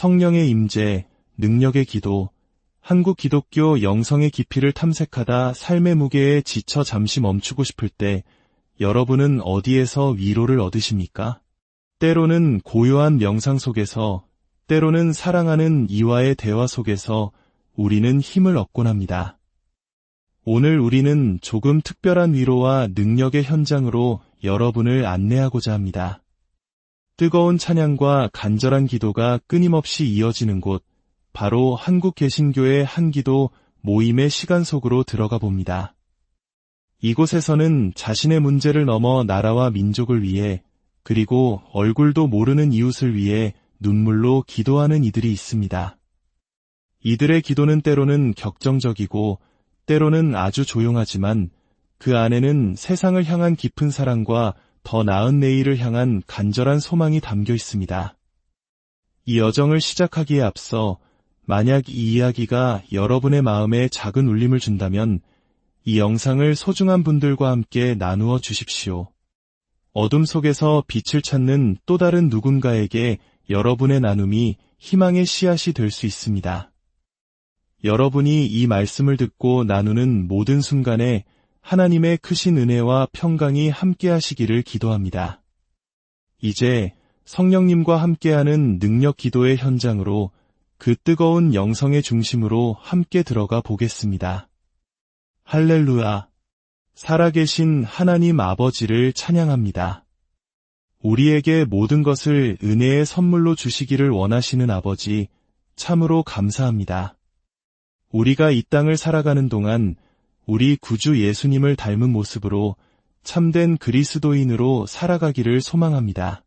성령의 임재, 능력의 기도, 한국 기독교 영성의 깊이를 탐색하다 삶의 무게에 지쳐 잠시 멈추고 싶을 때 여러분은 어디에서 위로를 얻으십니까? 때로는 고요한 명상 속에서, 때로는 사랑하는 이와의 대화 속에서 우리는 힘을 얻곤 합니다. 오늘 우리는 조금 특별한 위로와 능력의 현장으로 여러분을 안내하고자 합니다. 뜨거운 찬양과 간절한 기도가 끊임없이 이어지는 곳, 바로 한국 개신교의 한기도 모임의 시간 속으로 들어가 봅니다. 이곳에서는 자신의 문제를 넘어 나라와 민족을 위해, 그리고 얼굴도 모르는 이웃을 위해 눈물로 기도하는 이들이 있습니다. 이들의 기도는 때로는 격정적이고 때로는 아주 조용하지만 그 안에는 세상을 향한 깊은 사랑과 더 나은 내일을 향한 간절한 소망이 담겨 있습니다. 이 여정을 시작하기에 앞서 만약 이 이야기가 여러분의 마음에 작은 울림을 준다면 이 영상을 소중한 분들과 함께 나누어 주십시오. 어둠 속에서 빛을 찾는 또 다른 누군가에게 여러분의 나눔이 희망의 씨앗이 될 수 있습니다. 여러분이 이 말씀을 듣고 나누는 모든 순간에 하나님의 크신 은혜와 평강이 함께하시기를 기도합니다. 이제 성령님과 함께하는 능력 기도의 현장으로 그 뜨거운 영성의 중심으로 함께 들어가 보겠습니다. 할렐루야! 살아계신 하나님 아버지를 찬양합니다. 우리에게 모든 것을 은혜의 선물로 주시기를 원하시는 아버지, 참으로 감사합니다. 우리가 이 땅을 살아가는 동안 우리 구주 예수님을 닮은 모습으로 참된 그리스도인으로 살아가기를 소망합니다.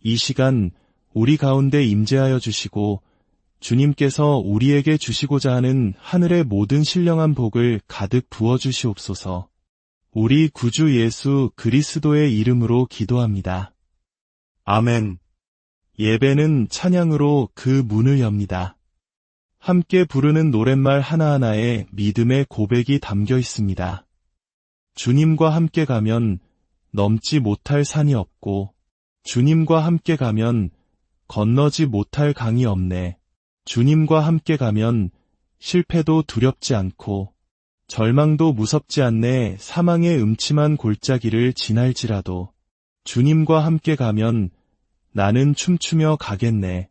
이 시간 우리 가운데 임재하여 주시고 주님께서 우리에게 주시고자 하는 하늘의 모든 신령한 복을 가득 부어주시옵소서. 우리 구주 예수 그리스도의 이름으로 기도합니다. 아멘. 예배는 찬양으로 그 문을 엽니다. 함께 부르는 노랫말 하나하나에 믿음의 고백이 담겨 있습니다. 주님과 함께 가면 넘지 못할 산이 없고, 주님과 함께 가면 건너지 못할 강이 없네. 주님과 함께 가면 실패도 두렵지 않고, 절망도 무섭지 않네. 사망의 음침한 골짜기를 지날지라도, 주님과 함께 가면 나는 춤추며 가겠네.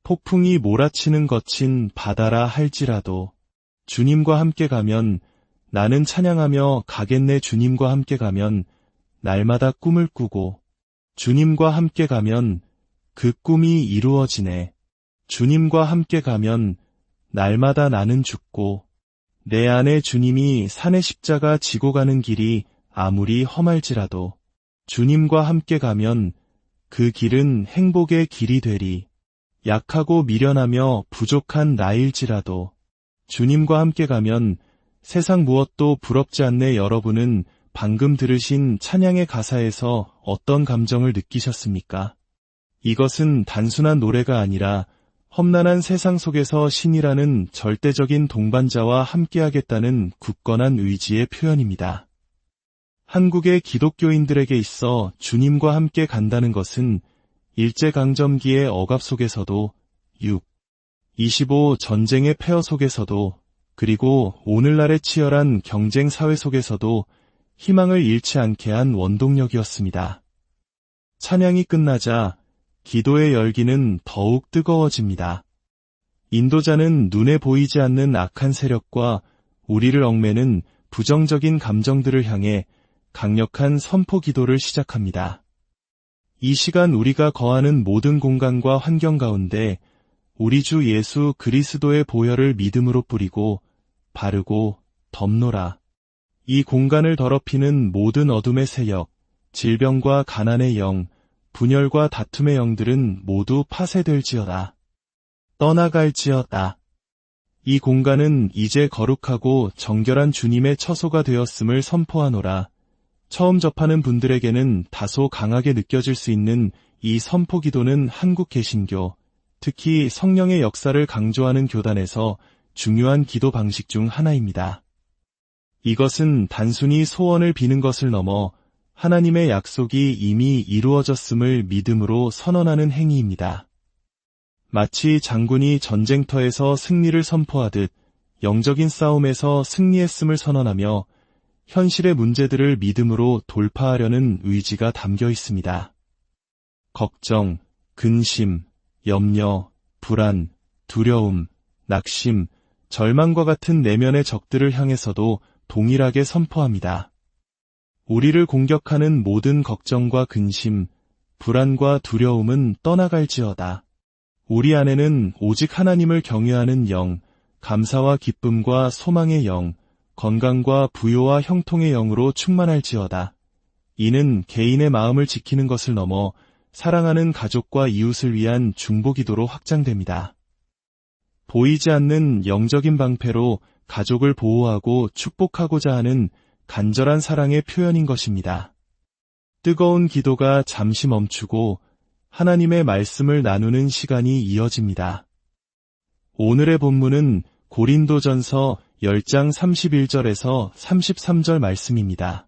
폭풍이 몰아치는 거친 바다라 할지라도 주님과 함께 가면 나는 찬양하며 가겠네. 주님과 함께 가면 날마다 꿈을 꾸고 주님과 함께 가면 그 꿈이 이루어지네. 주님과 함께 가면 날마다 나는 죽고 내 안에 주님이 산의 십자가 지고 가는 길이 아무리 험할지라도 주님과 함께 가면 그 길은 행복의 길이 되리. 약하고 미련하며 부족한 나일지라도 주님과 함께 가면 세상 무엇도 부럽지 않네. 여러분은 방금 들으신 찬양의 가사에서 어떤 감정을 느끼셨습니까? 이것은 단순한 노래가 아니라 험난한 세상 속에서 신이라는 절대적인 동반자와 함께하겠다는 굳건한 의지의 표현입니다. 한국의 기독교인들에게 있어 주님과 함께 간다는 것은 일제강점기의 억압 속에서도 25 전쟁의 폐허 속에서도 그리고 오늘날의 치열한 경쟁 사회 속에서도 희망을 잃지 않게 한 원동력이었습니다. 찬양이 끝나자 기도의 열기는 더욱 뜨거워집니다. 인도자는 눈에 보이지 않는 악한 세력과 우리를 얽매는 부정적인 감정들을 향해 강력한 선포 기도를 시작합니다. 이 시간 우리가 거하는 모든 공간과 환경 가운데 우리 주 예수 그리스도의 보혈을 믿음으로 뿌리고 바르고 덮노라. 이 공간을 더럽히는 모든 어둠의 세력, 질병과 가난의 영, 분열과 다툼의 영들은 모두 파쇄될지어다. 떠나갈지어다. 이 공간은 이제 거룩하고 정결한 주님의 처소가 되었음을 선포하노라. 처음 접하는 분들에게는 다소 강하게 느껴질 수 있는 이 선포 기도는 한국 개신교, 특히 성령의 역사를 강조하는 교단에서 중요한 기도 방식 중 하나입니다. 이것은 단순히 소원을 비는 것을 넘어 하나님의 약속이 이미 이루어졌음을 믿음으로 선언하는 행위입니다. 마치 장군이 전쟁터에서 승리를 선포하듯 영적인 싸움에서 승리했음을 선언하며 현실의 문제들을 믿음으로 돌파하려는 의지가 담겨 있습니다. 걱정, 근심, 염려, 불안, 두려움, 낙심, 절망과 같은 내면의 적들을 향해서도 동일하게 선포합니다. 우리를 공격하는 모든 걱정과 근심, 불안과 두려움은 떠나갈지어다. 우리 안에는 오직 하나님을 경외하는 영, 감사와 기쁨과 소망의 영, 건강과 부요와 형통의 영으로 충만할지어다. 이는 개인의 마음을 지키는 것을 넘어 사랑하는 가족과 이웃을 위한 중보기도로 확장됩니다. 보이지 않는 영적인 방패로 가족을 보호하고 축복하고자 하는 간절한 사랑의 표현인 것입니다. 뜨거운 기도가 잠시 멈추고 하나님의 말씀을 나누는 시간이 이어집니다. 오늘의 본문은 고린도전서 10장 31절에서 33절 말씀입니다.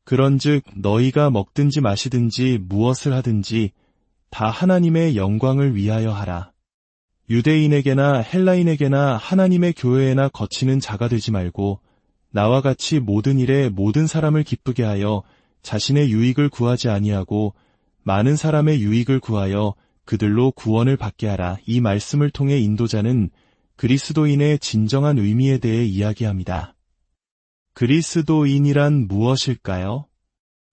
그런즉 너희가 먹든지 마시든지 무엇을 하든지 다 하나님의 영광을 위하여 하라. 유대인에게나 헬라인에게나 하나님의 교회에나 거치는 자가 되지 말고 나와 같이 모든 일에 모든 사람을 기쁘게 하여 자신의 유익을 구하지 아니하고 많은 사람의 유익을 구하여 그들로 구원을 받게 하라. 이 말씀을 통해 인도자는 그리스도인의 진정한 의미에 대해 이야기합니다. 그리스도인이란 무엇일까요?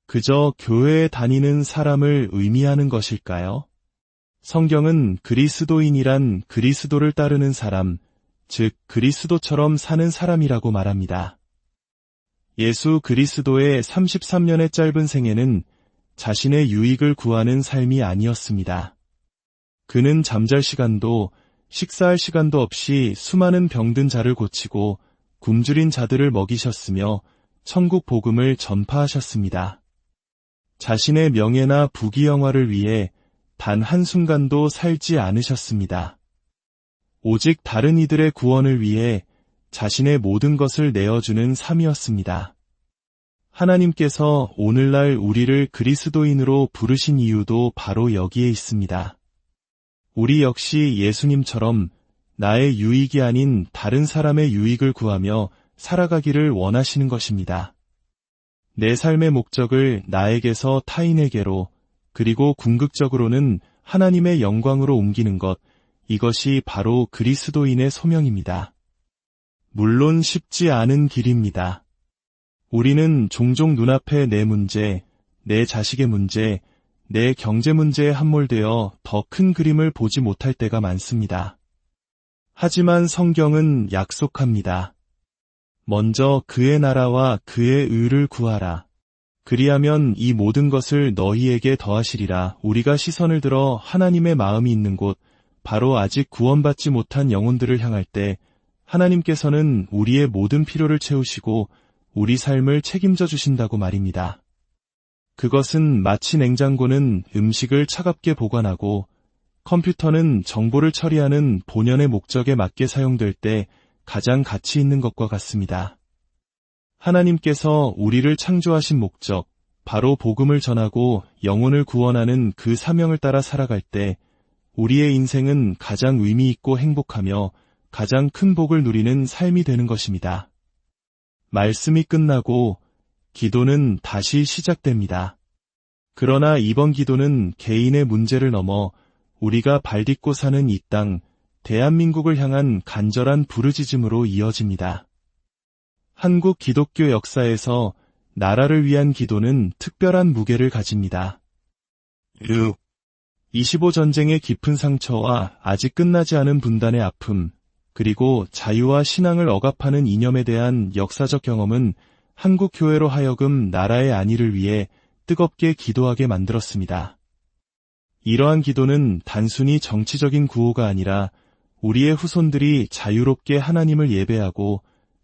그저 교회에 다니는 사람을 의미하는 것일까요? 성경은 그리스도인이란 그리스도를 따르는 사람, 즉 그리스도처럼 사는 사람이라고 말합니다. 예수 그리스도의 33년의 짧은 생애는 자신의 유익을 구하는 삶이 아니었습니다. 그는 잠잘 시간도 식사할 시간도 없이 수많은 병든 자를 고치고 굶주린 자들을 먹이셨으며 천국 복음을 전파하셨습니다. 자신의 명예나 부귀영화를 위해 단 한순간도 살지 않으셨습니다. 오직 다른 이들의 구원을 위해 자신의 모든 것을 내어주는 삶이었습니다. 하나님께서 오늘날 우리를 그리스도인으로 부르신 이유도 바로 여기에 있습니다. 우리 역시 예수님처럼 나의 유익이 아닌 다른 사람의 유익을 구하며 살아가기를 원하시는 것입니다. 내 삶의 목적을 나에게서 타인에게로 그리고 궁극적으로는 하나님의 영광으로 옮기는 것, 이것이 바로 그리스도인의 소명입니다. 물론 쉽지 않은 길입니다. 우리는 종종 눈앞에 내 문제, 내 자식의 문제, 내 경제 문제에 함몰되어 더 큰 그림을 보지 못할 때가 많습니다. 하지만 성경은 약속합니다. 먼저 그의 나라와 그의 의를 구하라. 그리하면 이 모든 것을 너희에게 더하시리라. 우리가 시선을 들어 하나님의 마음이 있는 곳, 바로 아직 구원받지 못한 영혼들을 향할 때 하나님께서는 우리의 모든 필요를 채우시고 우리 삶을 책임져 주신다고 말입니다. 그것은 마치 냉장고는 음식을 차갑게 보관하고 컴퓨터는 정보를 처리하는 본연의 목적에 맞게 사용될 때 가장 가치 있는 것과 같습니다. 하나님께서 우리를 창조하신 목적, 바로 복음을 전하고 영혼을 구원하는 그 사명을 따라 살아갈 때 우리의 인생은 가장 의미 있고 행복하며 가장 큰 복을 누리는 삶이 되는 것입니다. 말씀이 끝나고 기도는 다시 시작됩니다. 그러나 이번 기도는 개인의 문제를 넘어 우리가 발딛고 사는 이 땅, 대한민국을 향한 간절한 부르짖음으로 이어집니다. 한국 기독교 역사에서 나라를 위한 기도는 특별한 무게를 가집니다. 25 전쟁의 깊은 상처와 아직 끝나지 않은 분단의 아픔, 그리고 자유와 신앙을 억압하는 이념에 대한 역사적 경험은 한국 교회로 하여금 나라의 안위를 위해 뜨겁게 기도하게 만들었습니다. 이러한 기도는 단순히 정치적인 구호가 아니라 우리의 후손들이 자유롭게 하나님을 예배하고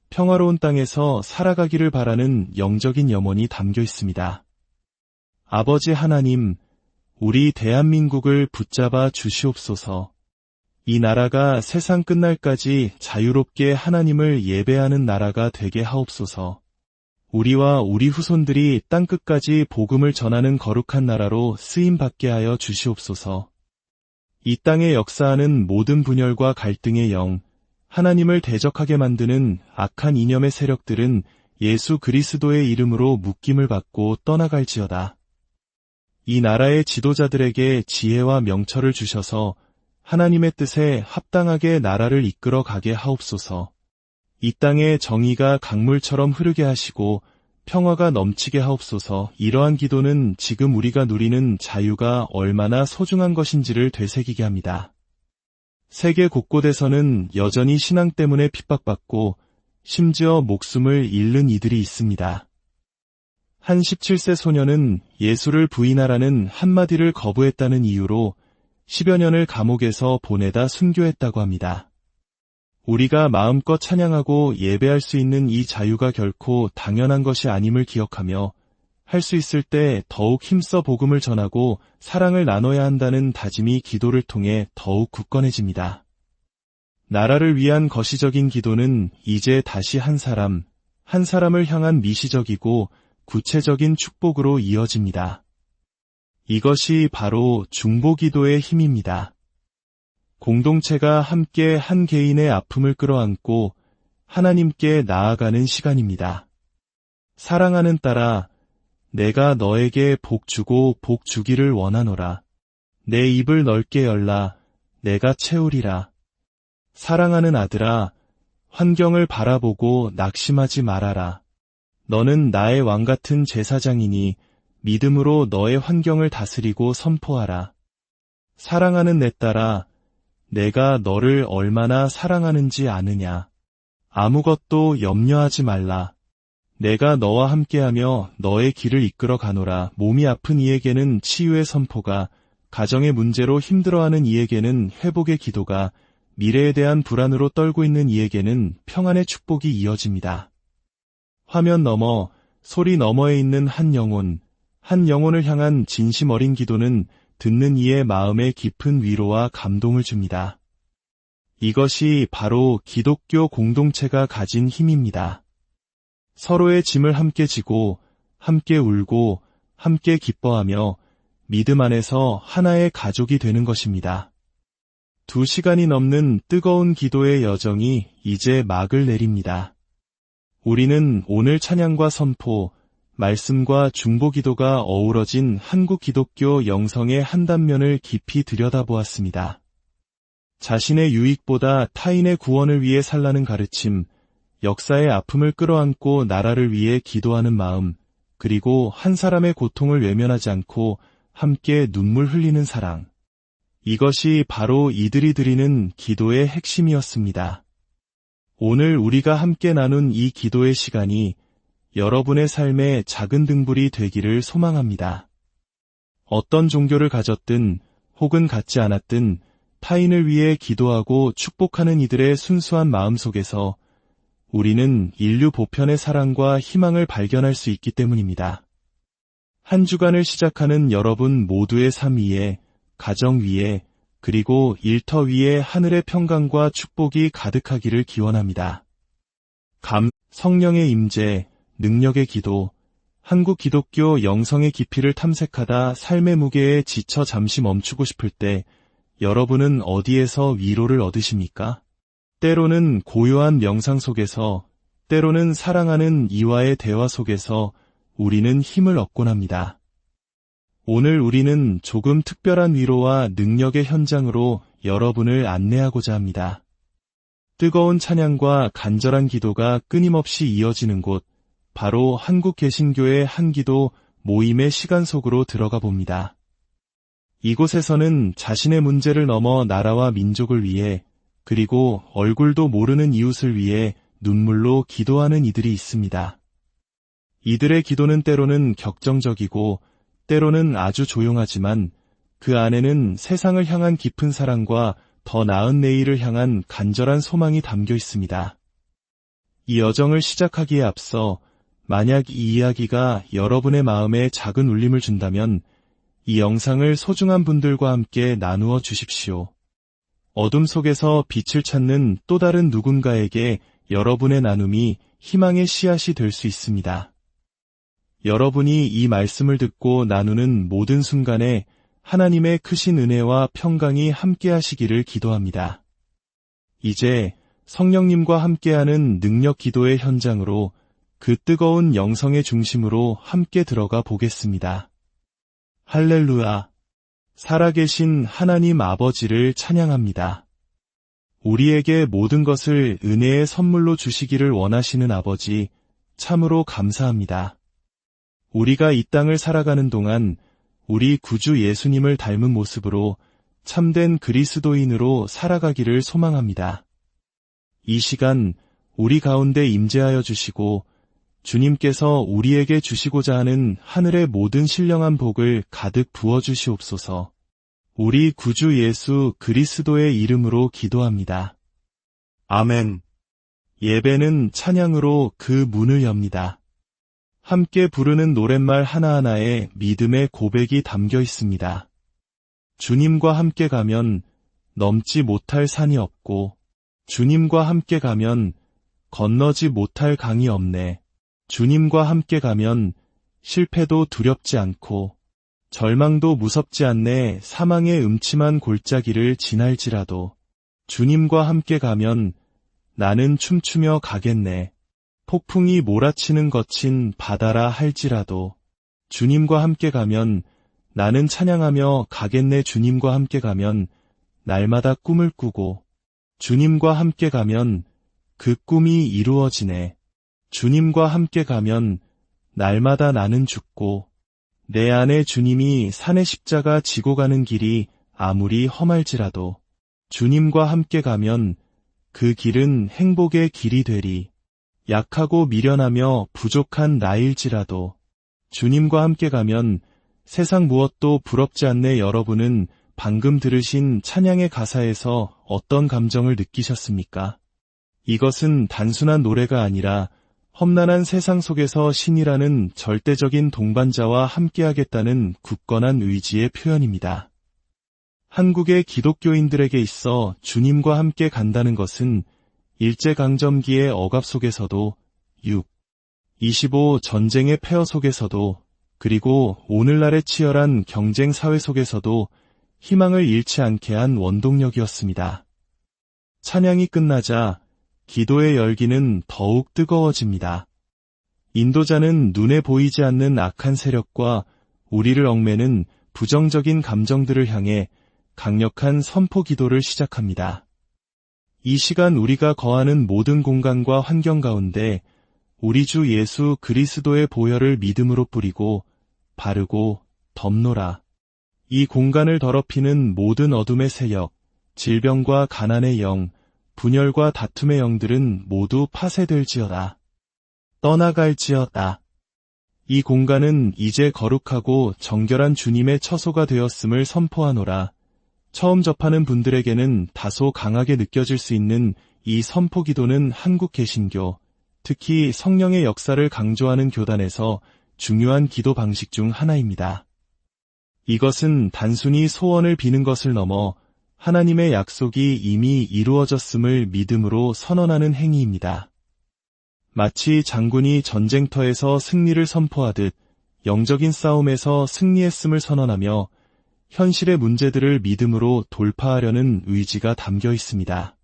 평화로운 땅에서 살아가기를 바라는 영적인 염원이 담겨 있습니다. 아버지 하나님, 우리 대한민국을 붙잡아 주시옵소서. 이 나라가 세상 끝날까지 자유롭게 하나님을 예배하는 나라가 되게 하옵소서. 우리와 우리 후손들이 땅끝까지 복음을 전하는 거룩한 나라로 쓰임받게 하여 주시옵소서. 이 땅에 역사하는 모든 분열과 갈등의 영, 하나님을 대적하게 만드는 악한 이념의 세력들은 예수 그리스도의 이름으로 묶임을 받고 떠나갈지어다. 이 나라의 지도자들에게 지혜와 명철을 주셔서 하나님의 뜻에 합당하게 나라를 이끌어 가게 하옵소서. 이 땅에 정의가 강물처럼 흐르게 하시고 평화가 넘치게 하옵소서. 이러한 기도는 지금 우리가 누리는 자유가 얼마나 소중한 것인지를 되새기게 합니다. 세계 곳곳에서는 여전히 신앙 때문에 핍박받고 심지어 목숨을 잃는 이들이 있습니다. 한 17세 소년은 예수를 부인하라는 한마디를 거부했다는 이유로 10여 년을 감옥에서 보내다 순교했다고 합니다. 우리가 마음껏 찬양하고 예배할 수 있는 이 자유가 결코 당연한 것이 아님을 기억하며 할 수 있을 때 더욱 힘써 복음을 전하고 사랑을 나눠야 한다는 다짐이 기도를 통해 더욱 굳건해집니다. 나라를 위한 거시적인 기도는 이제 다시 한 사람을 향한 미시적이고 구체적인 축복으로 이어집니다. 이것이 바로 중보기도의 힘입니다. 공동체가 함께 한 개인의 아픔을 끌어안고 하나님께 나아가는 시간입니다. 사랑하는 딸아, 내가 너에게 복 주고 복 주기를 원하노라. 내 입을 넓게 열라, 내가 채우리라. 사랑하는 아들아, 환경을 바라보고 낙심하지 말아라. 너는 나의 왕같은 제사장이니 믿음으로 너의 환경을 다스리고 선포하라. 사랑하는 내 딸아, 내가 너를 얼마나 사랑하는지 아느냐. 아무것도 염려하지 말라. 내가 너와 함께하며 너의 길을 이끌어 가노라. 몸이 아픈 이에게는 치유의 선포가, 가정의 문제로 힘들어하는 이에게는 회복의 기도가, 미래에 대한 불안으로 떨고 있는 이에게는 평안의 축복이 이어집니다. 화면 너머, 소리 너머에 있는 한 영혼을 향한 진심 어린 기도는 듣는 이의 마음에 깊은 위로와 감동을 줍니다. 이것이 바로 기독교 공동체가 가진 힘입니다. 서로의 짐을 함께 지고, 함께 울고, 함께 기뻐하며 믿음 안에서 하나의 가족이 되는 것입니다. 2시간이 넘는 뜨거운 기도의 여정이 이제 막을 내립니다. 우리는 오늘 찬양과 선포, 말씀과 중보기도가 어우러진 한국 기독교 영성의 한 단면을 깊이 들여다보았습니다. 자신의 유익보다 타인의 구원을 위해 살라는 가르침, 역사의 아픔을 끌어안고 나라를 위해 기도하는 마음, 그리고 한 사람의 고통을 외면하지 않고 함께 눈물 흘리는 사랑. 이것이 바로 이들이 드리는 기도의 핵심이었습니다. 오늘 우리가 함께 나눈 이 기도의 시간이 여러분의 삶의 작은 등불이 되기를 소망합니다. 어떤 종교를 가졌든 혹은 갖지 않았든 타인을 위해 기도하고 축복하는 이들의 순수한 마음 속에서 우리는 인류 보편의 사랑과 희망을 발견할 수 있기 때문입니다. 한 주간을 시작하는 여러분 모두의 삶 위에, 가정 위에, 그리고 일터 위에 하늘의 평강과 축복이 가득하기를 기원합니다. 성령의 임재, 능력의 기도, 한국 기독교 영성의 깊이를 탐색하다 삶의 무게에 지쳐 잠시 멈추고 싶을 때 여러분은 어디에서 위로를 얻으십니까? 때로는 고요한 명상 속에서, 때로는 사랑하는 이와의 대화 속에서 우리는 힘을 얻곤 합니다. 오늘 우리는 조금 특별한 위로와 능력의 현장으로 여러분을 안내하고자 합니다. 뜨거운 찬양과 간절한 기도가 끊임없이 이어지는 곳, 바로 한국 개신교의 한기도 모임의 시간 속으로 들어가 봅니다. 이곳에서는 자신의 문제를 넘어 나라와 민족을 위해, 그리고 얼굴도 모르는 이웃을 위해 눈물로 기도하는 이들이 있습니다. 이들의 기도는 때로는 격정적이고 때로는 아주 조용하지만 그 안에는 세상을 향한 깊은 사랑과 더 나은 내일을 향한 간절한 소망이 담겨 있습니다. 이 여정을 시작하기에 앞서 만약 이 이야기가 여러분의 마음에 작은 울림을 준다면 이 영상을 소중한 분들과 함께 나누어 주십시오. 어둠 속에서 빛을 찾는 또 다른 누군가에게 여러분의 나눔이 희망의 씨앗이 될 수 있습니다. 여러분이 이 말씀을 듣고 나누는 모든 순간에 하나님의 크신 은혜와 평강이 함께하시기를 기도합니다. 이제 성령님과 함께하는 능력 기도의 현장으로 그 뜨거운 영성의 중심으로 함께 들어가 보겠습니다. 할렐루야! 살아계신 하나님 아버지를 찬양합니다. 우리에게 모든 것을 은혜의 선물로 주시기를 원하시는 아버지, 참으로 감사합니다. 우리가 이 땅을 살아가는 동안 우리 구주 예수님을 닮은 모습으로 참된 그리스도인으로 살아가기를 소망합니다. 이 시간 우리 가운데 임재하여 주시고 주님께서 우리에게 주시고자 하는 하늘의 모든 신령한 복을 가득 부어주시옵소서. 우리 구주 예수 그리스도의 이름으로 기도합니다. 아멘. 예배는 찬양으로 그 문을 엽니다. 함께 부르는 노랫말 하나하나에 믿음의 고백이 담겨 있습니다. 주님과 함께 가면 넘지 못할 산이 없고, 주님과 함께 가면 건너지 못할 강이 없네. 주님과 함께 가면 실패도 두렵지 않고 절망도 무섭지 않네. 사망의 음침한 골짜기를 지날지라도 주님과 함께 가면 나는 춤추며 가겠네. 폭풍이 몰아치는 거친 바다라 할지라도 주님과 함께 가면 나는 찬양하며 가겠네. 주님과 함께 가면 날마다 꿈을 꾸고 주님과 함께 가면 그 꿈이 이루어지네. 주님과 함께 가면 날마다 나는 죽고 내 안에 주님이 산의 십자가 지고 가는 길이 아무리 험할지라도 주님과 함께 가면 그 길은 행복의 길이 되리. 약하고 미련하며 부족한 나일지라도 주님과 함께 가면 세상 무엇도 부럽지 않네. 여러분은 방금 들으신 찬양의 가사에서 어떤 감정을 느끼셨습니까? 이것은 단순한 노래가 아니라 험난한 세상 속에서 신이라는 절대적인 동반자와 함께하겠다는 굳건한 의지의 표현입니다. 한국의 기독교인들에게 있어 주님과 함께 간다는 것은 일제강점기의 억압 속에서도 25 전쟁의 폐허 속에서도 그리고 오늘날의 치열한 경쟁 사회 속에서도 희망을 잃지 않게 한 원동력이었습니다. 찬양이 끝나자 기도의 열기는 더욱 뜨거워집니다. 인도자는 눈에 보이지 않는 악한 세력과 우리를 얽매는 부정적인 감정들을 향해 강력한 선포 기도를 시작합니다. 이 시간 우리가 거하는 모든 공간과 환경 가운데 우리 주 예수 그리스도의 보혈을 믿음으로 뿌리고 바르고 덮노라. 이 공간을 더럽히는 모든 어둠의 세력, 질병과 가난의 영, 분열과 다툼의 영들은 모두 파쇄될지어다. 떠나갈지어다. 이 공간은 이제 거룩하고 정결한 주님의 처소가 되었음을 선포하노라. 처음 접하는 분들에게는 다소 강하게 느껴질 수 있는 이 선포 기도는 한국 개신교, 특히 성령의 역사를 강조하는 교단에서 중요한 기도 방식 중 하나입니다. 이것은 단순히 소원을 비는 것을 넘어 하나님의 약속이 이미 이루어졌음을 믿음으로 선언하는 행위입니다. 마치 장군이 전쟁터에서 승리를 선포하듯 영적인 싸움에서 승리했음을 선언하며 현실의 문제들을 믿음으로 돌파하려는 의지가 담겨 있습니다.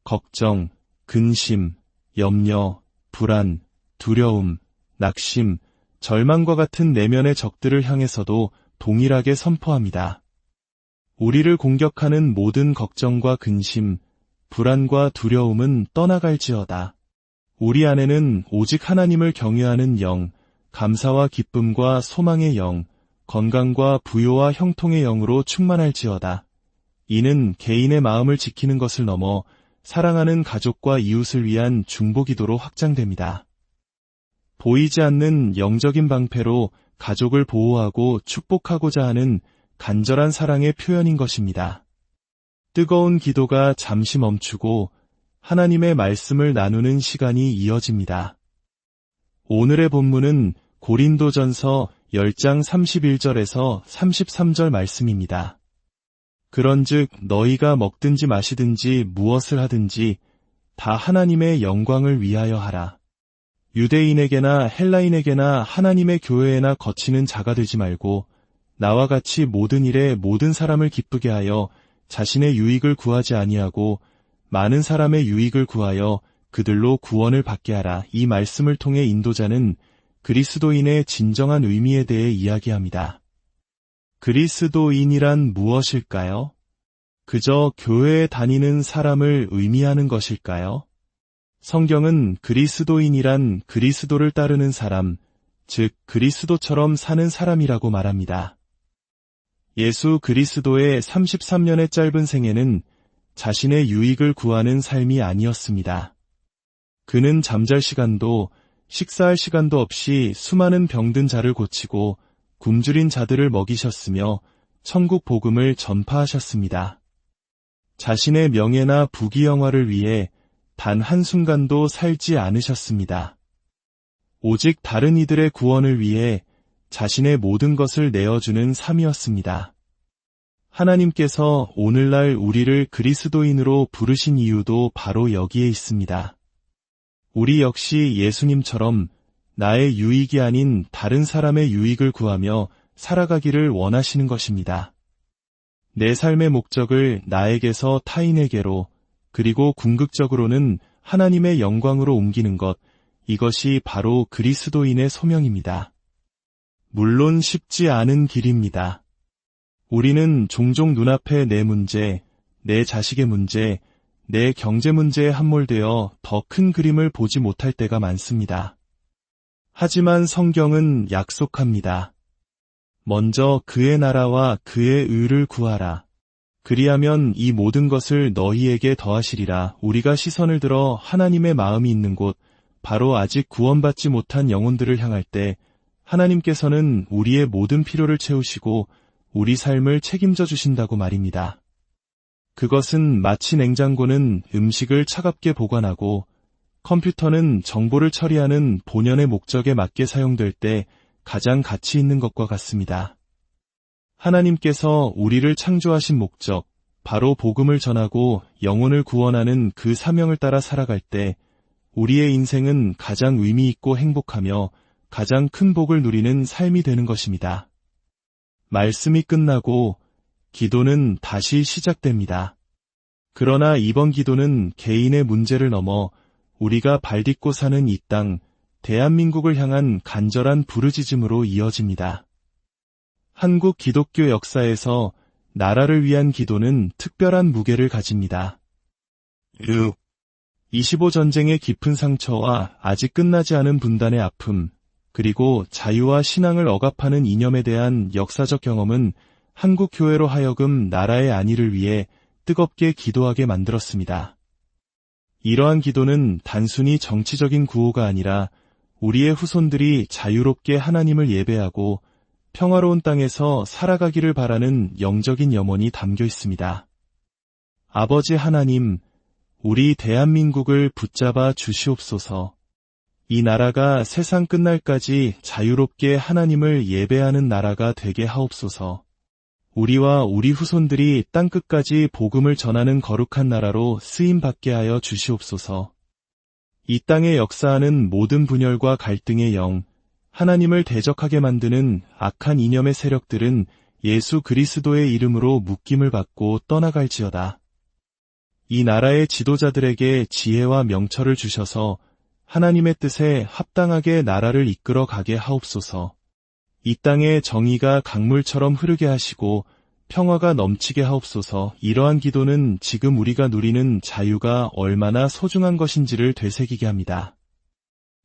걱정, 근심, 염려, 불안, 두려움, 낙심, 절망과 같은 내면의 적들을 향해서도 동일하게 선포합니다. 우리를 공격하는 모든 걱정과 근심, 불안과 두려움은 떠나갈지어다. 우리 안에는 오직 하나님을 경외하는 영, 감사와 기쁨과 소망의 영, 건강과 부요와 형통의 영으로 충만할지어다. 이는 개인의 마음을 지키는 것을 넘어 사랑하는 가족과 이웃을 위한 중보기도로 확장됩니다. 보이지 않는 영적인 방패로 가족을 보호하고 축복하고자 하는 간절한 사랑의 표현인 것입니다. 뜨거운 기도가 잠시 멈추고 하나님의 말씀을 나누는 시간이 이어집니다. 오늘의 본문은 고린도전서 10장 31절에서 33절 말씀입니다. 그런즉 너희가 먹든지 마시든지 무엇을 하든지 다 하나님의 영광을 위하여 하라. 유대인에게나 헬라인에게나 하나님의 교회에나 거치는 자가 되지 말고 나와 같이 모든 일에 모든 사람을 기쁘게 하여 자신의 유익을 구하지 아니하고 많은 사람의 유익을 구하여 그들로 구원을 받게 하라. 이 말씀을 통해 인도자는 그리스도인의 진정한 의미에 대해 이야기합니다. 그리스도인이란 무엇일까요? 그저 교회에 다니는 사람을 의미하는 것일까요? 성경은 그리스도인이란 그리스도를 따르는 사람, 즉 그리스도처럼 사는 사람이라고 말합니다. 예수 그리스도의 33년의 짧은 생애는 자신의 유익을 구하는 삶이 아니었습니다. 그는 잠잘 시간도 식사할 시간도 없이 수많은 병든 자를 고치고 굶주린 자들을 먹이셨으며 천국 복음을 전파하셨습니다. 자신의 명예나 부귀영화를 위해 단 한순간도 살지 않으셨습니다. 오직 다른 이들의 구원을 위해 자신의 모든 것을 내어주는 삶이었습니다. 하나님께서 오늘날 우리를 그리스도인으로 부르신 이유도 바로 여기에 있습니다. 우리 역시 예수님처럼 나의 유익이 아닌 다른 사람의 유익을 구하며 살아가기를 원하시는 것입니다. 내 삶의 목적을 나에게서 타인에게로, 그리고 궁극적으로는 하나님의 영광으로 옮기는 것, 이것이 바로 그리스도인의 소명입니다. 물론 쉽지 않은 길입니다. 우리는 종종 눈앞에 내 문제, 내 자식의 문제, 내 경제 문제에 함몰되어 더 큰 그림을 보지 못할 때가 많습니다. 하지만 성경은 약속합니다. 먼저 그의 나라와 그의 의를 구하라. 그리하면 이 모든 것을 너희에게 더하시리라. 우리가 시선을 들어 하나님의 마음이 있는 곳, 바로 아직 구원받지 못한 영혼들을 향할 때 하나님께서는 우리의 모든 필요를 채우시고 우리 삶을 책임져 주신다고 말입니다. 그것은 마치 냉장고는 음식을 차갑게 보관하고 컴퓨터는 정보를 처리하는 본연의 목적에 맞게 사용될 때 가장 가치 있는 것과 같습니다. 하나님께서 우리를 창조하신 목적, 바로 복음을 전하고 영혼을 구원하는 그 사명을 따라 살아갈 때 우리의 인생은 가장 의미 있고 행복하며 가장 큰 복을 누리는 삶이 되는 것입니다. 말씀이 끝나고 기도는 다시 시작됩니다. 그러나 이번 기도는 개인의 문제를 넘어 우리가 발딛고 사는 이 땅, 대한민국을 향한 간절한 부르짖음으로 이어집니다. 한국 기독교 역사에서 나라를 위한 기도는 특별한 무게를 가집니다. 25 전쟁의 깊은 상처와 아직 끝나지 않은 분단의 아픔, 그리고 자유와 신앙을 억압하는 이념에 대한 역사적 경험은 한국 교회로 하여금 나라의 안위를 위해 뜨겁게 기도하게 만들었습니다. 이러한 기도는 단순히 정치적인 구호가 아니라 우리의 후손들이 자유롭게 하나님을 예배하고 평화로운 땅에서 살아가기를 바라는 영적인 염원이 담겨 있습니다. 아버지 하나님, 우리 대한민국을 붙잡아 주시옵소서. 이 나라가 세상 끝날까지 자유롭게 하나님을 예배하는 나라가 되게 하옵소서. 우리와 우리 후손들이 땅끝까지 복음을 전하는 거룩한 나라로 쓰임받게 하여 주시옵소서. 이 땅에 역사하는 모든 분열과 갈등의 영, 하나님을 대적하게 만드는 악한 이념의 세력들은 예수 그리스도의 이름으로 묶임을 받고 떠나갈지어다. 이 나라의 지도자들에게 지혜와 명철을 주셔서 하나님의 뜻에 합당하게 나라를 이끌어 가게 하옵소서. 이 땅에 정의가 강물처럼 흐르게 하시고 평화가 넘치게 하옵소서. 이러한 기도는 지금 우리가 누리는 자유가 얼마나 소중한 것인지를 되새기게 합니다.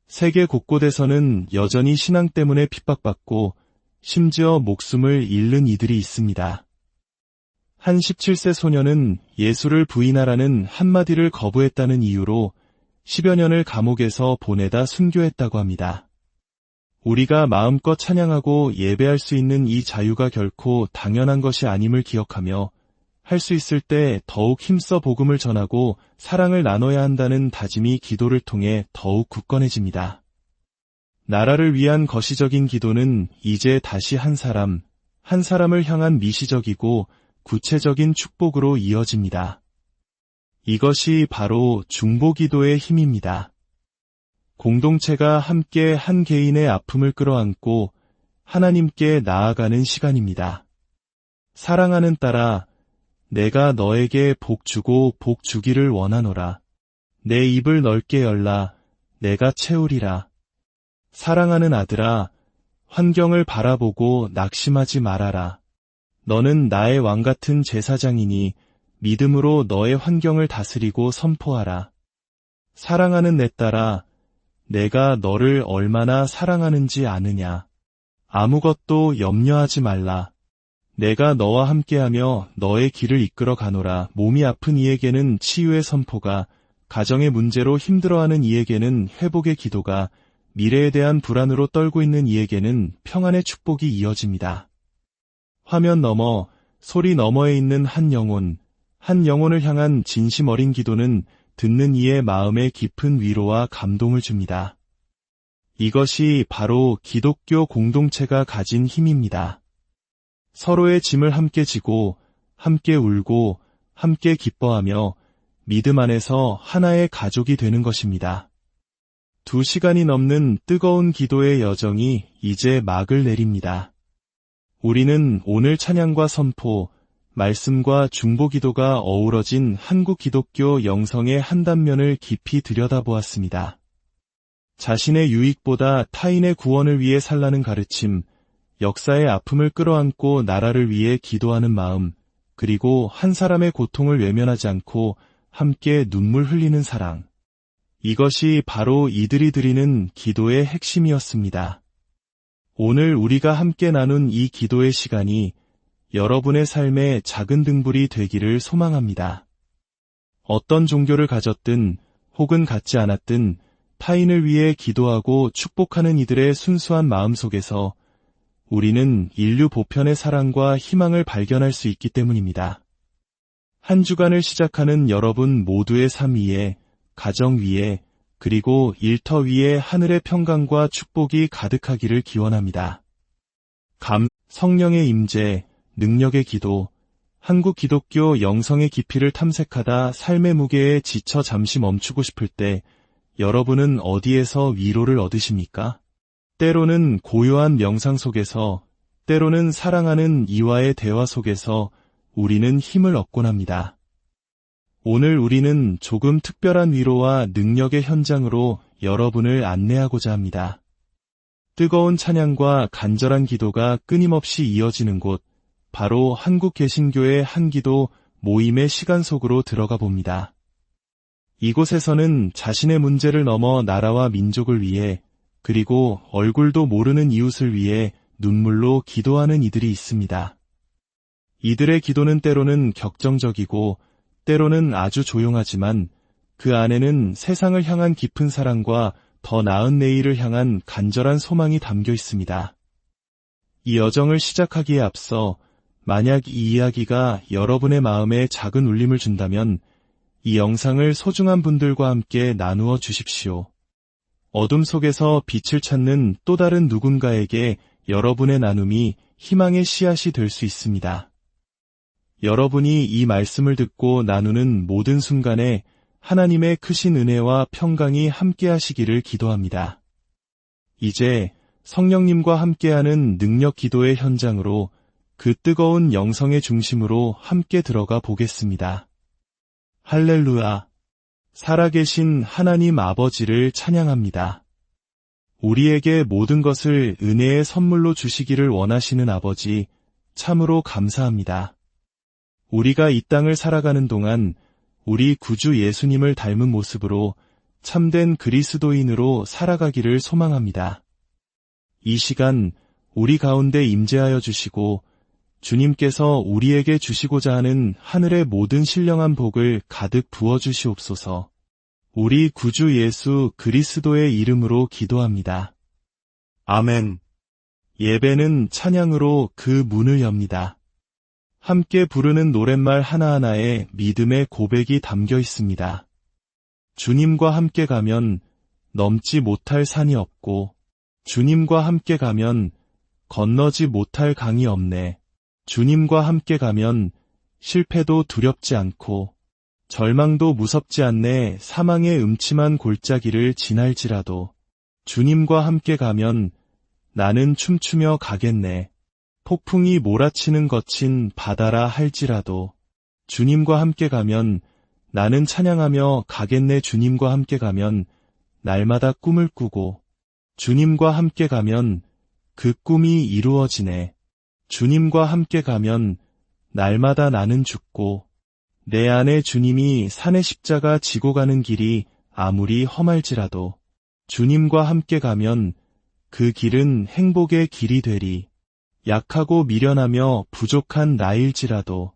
세계 곳곳에서는 여전히 신앙 때문에 핍박받고 심지어 목숨을 잃는 이들이 있습니다. 한 17세 소녀는 예수를 부인하라는 한마디를 거부했다는 이유로 10여 년을 감옥에서 보내다 순교했다고 합니다. 우리가 마음껏 찬양하고 예배할 수 있는 이 자유가 결코 당연한 것이 아님을 기억하며 할 수 있을 때 더욱 힘써 복음을 전하고 사랑을 나눠야 한다는 다짐이 기도를 통해 더욱 굳건해집니다. 나라를 위한 거시적인 기도는 이제 다시 한 사람을 향한 미시적이고 구체적인 축복으로 이어집니다. 이것이 바로 중보기도의 힘입니다. 공동체가 함께 한 개인의 아픔을 끌어안고 하나님께 나아가는 시간입니다. 사랑하는 딸아, 내가 너에게 복 주고 복 주기를 원하노라. 내 입을 넓게 열라, 내가 채우리라. 사랑하는 아들아, 환경을 바라보고 낙심하지 말아라. 너는 나의 왕같은 제사장이니 믿음으로 너의 환경을 다스리고 선포하라. 사랑하는 내 딸아, 내가 너를 얼마나 사랑하는지 아느냐. 아무것도 염려하지 말라. 내가 너와 함께하며 너의 길을 이끌어 가노라. 몸이 아픈 이에게는 치유의 선포가, 가정의 문제로 힘들어하는 이에게는 회복의 기도가, 미래에 대한 불안으로 떨고 있는 이에게는 평안의 축복이 이어집니다. 화면 너머, 소리 너머에 있는 한 영혼을 향한 진심 어린 기도는 듣는 이의 마음에 깊은 위로와 감동을 줍니다. 이것이 바로 기독교 공동체가 가진 힘입니다. 서로의 짐을 함께 지고, 함께 울고, 함께 기뻐하며 믿음 안에서 하나의 가족이 되는 것입니다. 2시간이 넘는 뜨거운 기도의 여정이 이제 막을 내립니다. 우리는 오늘 찬양과 선포, 말씀과 중보 기도가 어우러진 한국 기독교 영성의 한 단면을 깊이 들여다보았습니다. 자신의 유익보다 타인의 구원을 위해 살라는 가르침, 역사의 아픔을 끌어안고 나라를 위해 기도하는 마음, 그리고 한 사람의 고통을 외면하지 않고 함께 눈물 흘리는 사랑. 이것이 바로 이들이 드리는 기도의 핵심이었습니다. 오늘 우리가 함께 나눈 이 기도의 시간이 여러분의 삶의 작은 등불이 되기를 소망합니다. 어떤 종교를 가졌든 혹은 갖지 않았든 타인을 위해 기도하고 축복하는 이들의 순수한 마음 속에서 우리는 인류 보편의 사랑과 희망을 발견할 수 있기 때문입니다. 한 주간을 시작하는 여러분 모두의 삶 위에, 가정 위에, 그리고 일터 위에 하늘의 평강과 축복이 가득하기를 기원합니다. 성령의 임재, 능력의 기도, 한국 기독교 영성의 깊이를 탐색하다 삶의 무게에 지쳐 잠시 멈추고 싶을 때 여러분은 어디에서 위로를 얻으십니까? 때로는 고요한 명상 속에서, 때로는 사랑하는 이와의 대화 속에서 우리는 힘을 얻곤 합니다. 오늘 우리는 조금 특별한 위로와 능력의 현장으로 여러분을 안내하고자 합니다. 뜨거운 찬양과 간절한 기도가 끊임없이 이어지는 곳, 바로 한국 개신교의 한기도 모임의 시간 속으로 들어가 봅니다. 이곳에서는 자신의 문제를 넘어 나라와 민족을 위해, 그리고 얼굴도 모르는 이웃을 위해 눈물로 기도하는 이들이 있습니다. 이들의 기도는 때로는 격정적이고 때로는 아주 조용하지만 그 안에는 세상을 향한 깊은 사랑과 더 나은 내일을 향한 간절한 소망이 담겨 있습니다. 이 여정을 시작하기에 앞서 만약 이 이야기가 여러분의 마음에 작은 울림을 준다면 이 영상을 소중한 분들과 함께 나누어 주십시오. 어둠 속에서 빛을 찾는 또 다른 누군가에게 여러분의 나눔이 희망의 씨앗이 될 수 있습니다. 여러분이 이 말씀을 듣고 나누는 모든 순간에 하나님의 크신 은혜와 평강이 함께하시기를 기도합니다. 이제 성령님과 함께하는 능력 기도의 현장으로 그 뜨거운 영성의 중심으로 함께 들어가 보겠습니다. 할렐루야! 살아계신 하나님 아버지를 찬양합니다. 우리에게 모든 것을 은혜의 선물로 주시기를 원하시는 아버지, 참으로 감사합니다. 우리가 이 땅을 살아가는 동안 우리 구주 예수님을 닮은 모습으로 참된 그리스도인으로 살아가기를 소망합니다. 이 시간 우리 가운데 임재하여 주시고 주님께서 우리에게 주시고자 하는 하늘의 모든 신령한 복을 가득 부어주시옵소서. 우리 구주 예수 그리스도의 이름으로 기도합니다. 아멘. 예배는 찬양으로 그 문을 엽니다. 함께 부르는 노랫말 하나하나에 믿음의 고백이 담겨 있습니다. 주님과 함께 가면 넘지 못할 산이 없고, 주님과 함께 가면 건너지 못할 강이 없네. 주님과 함께 가면 실패도 두렵지 않고, 절망도 무섭지 않네. 사망의 음침한 골짜기를 지날지라도, 주님과 함께 가면 나는 춤추며 가겠네. 폭풍이 몰아치는 거친 바다라 할지라도 주님과 함께 가면 나는 찬양하며 가겠네. 주님과 함께 가면 날마다 꿈을 꾸고 주님과 함께 가면 그 꿈이 이루어지네. 주님과 함께 가면 날마다 나는 죽고 내 안에 주님이 산의 십자가 지고 가는 길이 아무리 험할지라도 주님과 함께 가면 그 길은 행복의 길이 되리. 약하고 미련하며 부족한 나일지라도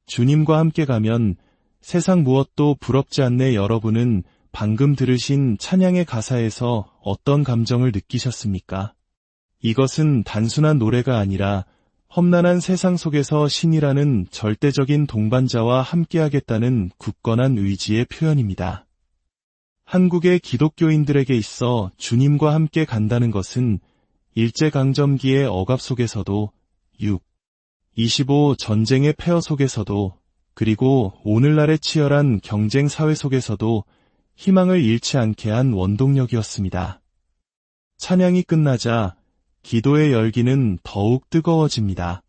주님과 함께 가면 세상 무엇도 부럽지 않네. 여러분은 방금 들으신 찬양의 가사에서 어떤 감정을 느끼셨습니까? 이것은 단순한 노래가 아니라 험난한 세상 속에서 신이라는 절대적인 동반자와 함께하겠다는 굳건한 의지의 표현입니다. 한국의 기독교인들에게 있어 주님과 함께 간다는 것은 일제강점기의 억압 속에서도 25 전쟁의 폐허 속에서도 그리고 오늘날의 치열한 경쟁 사회 속에서도 희망을 잃지 않게 한 원동력이었습니다. 찬양이 끝나자 기도의 열기는 더욱 뜨거워집니다.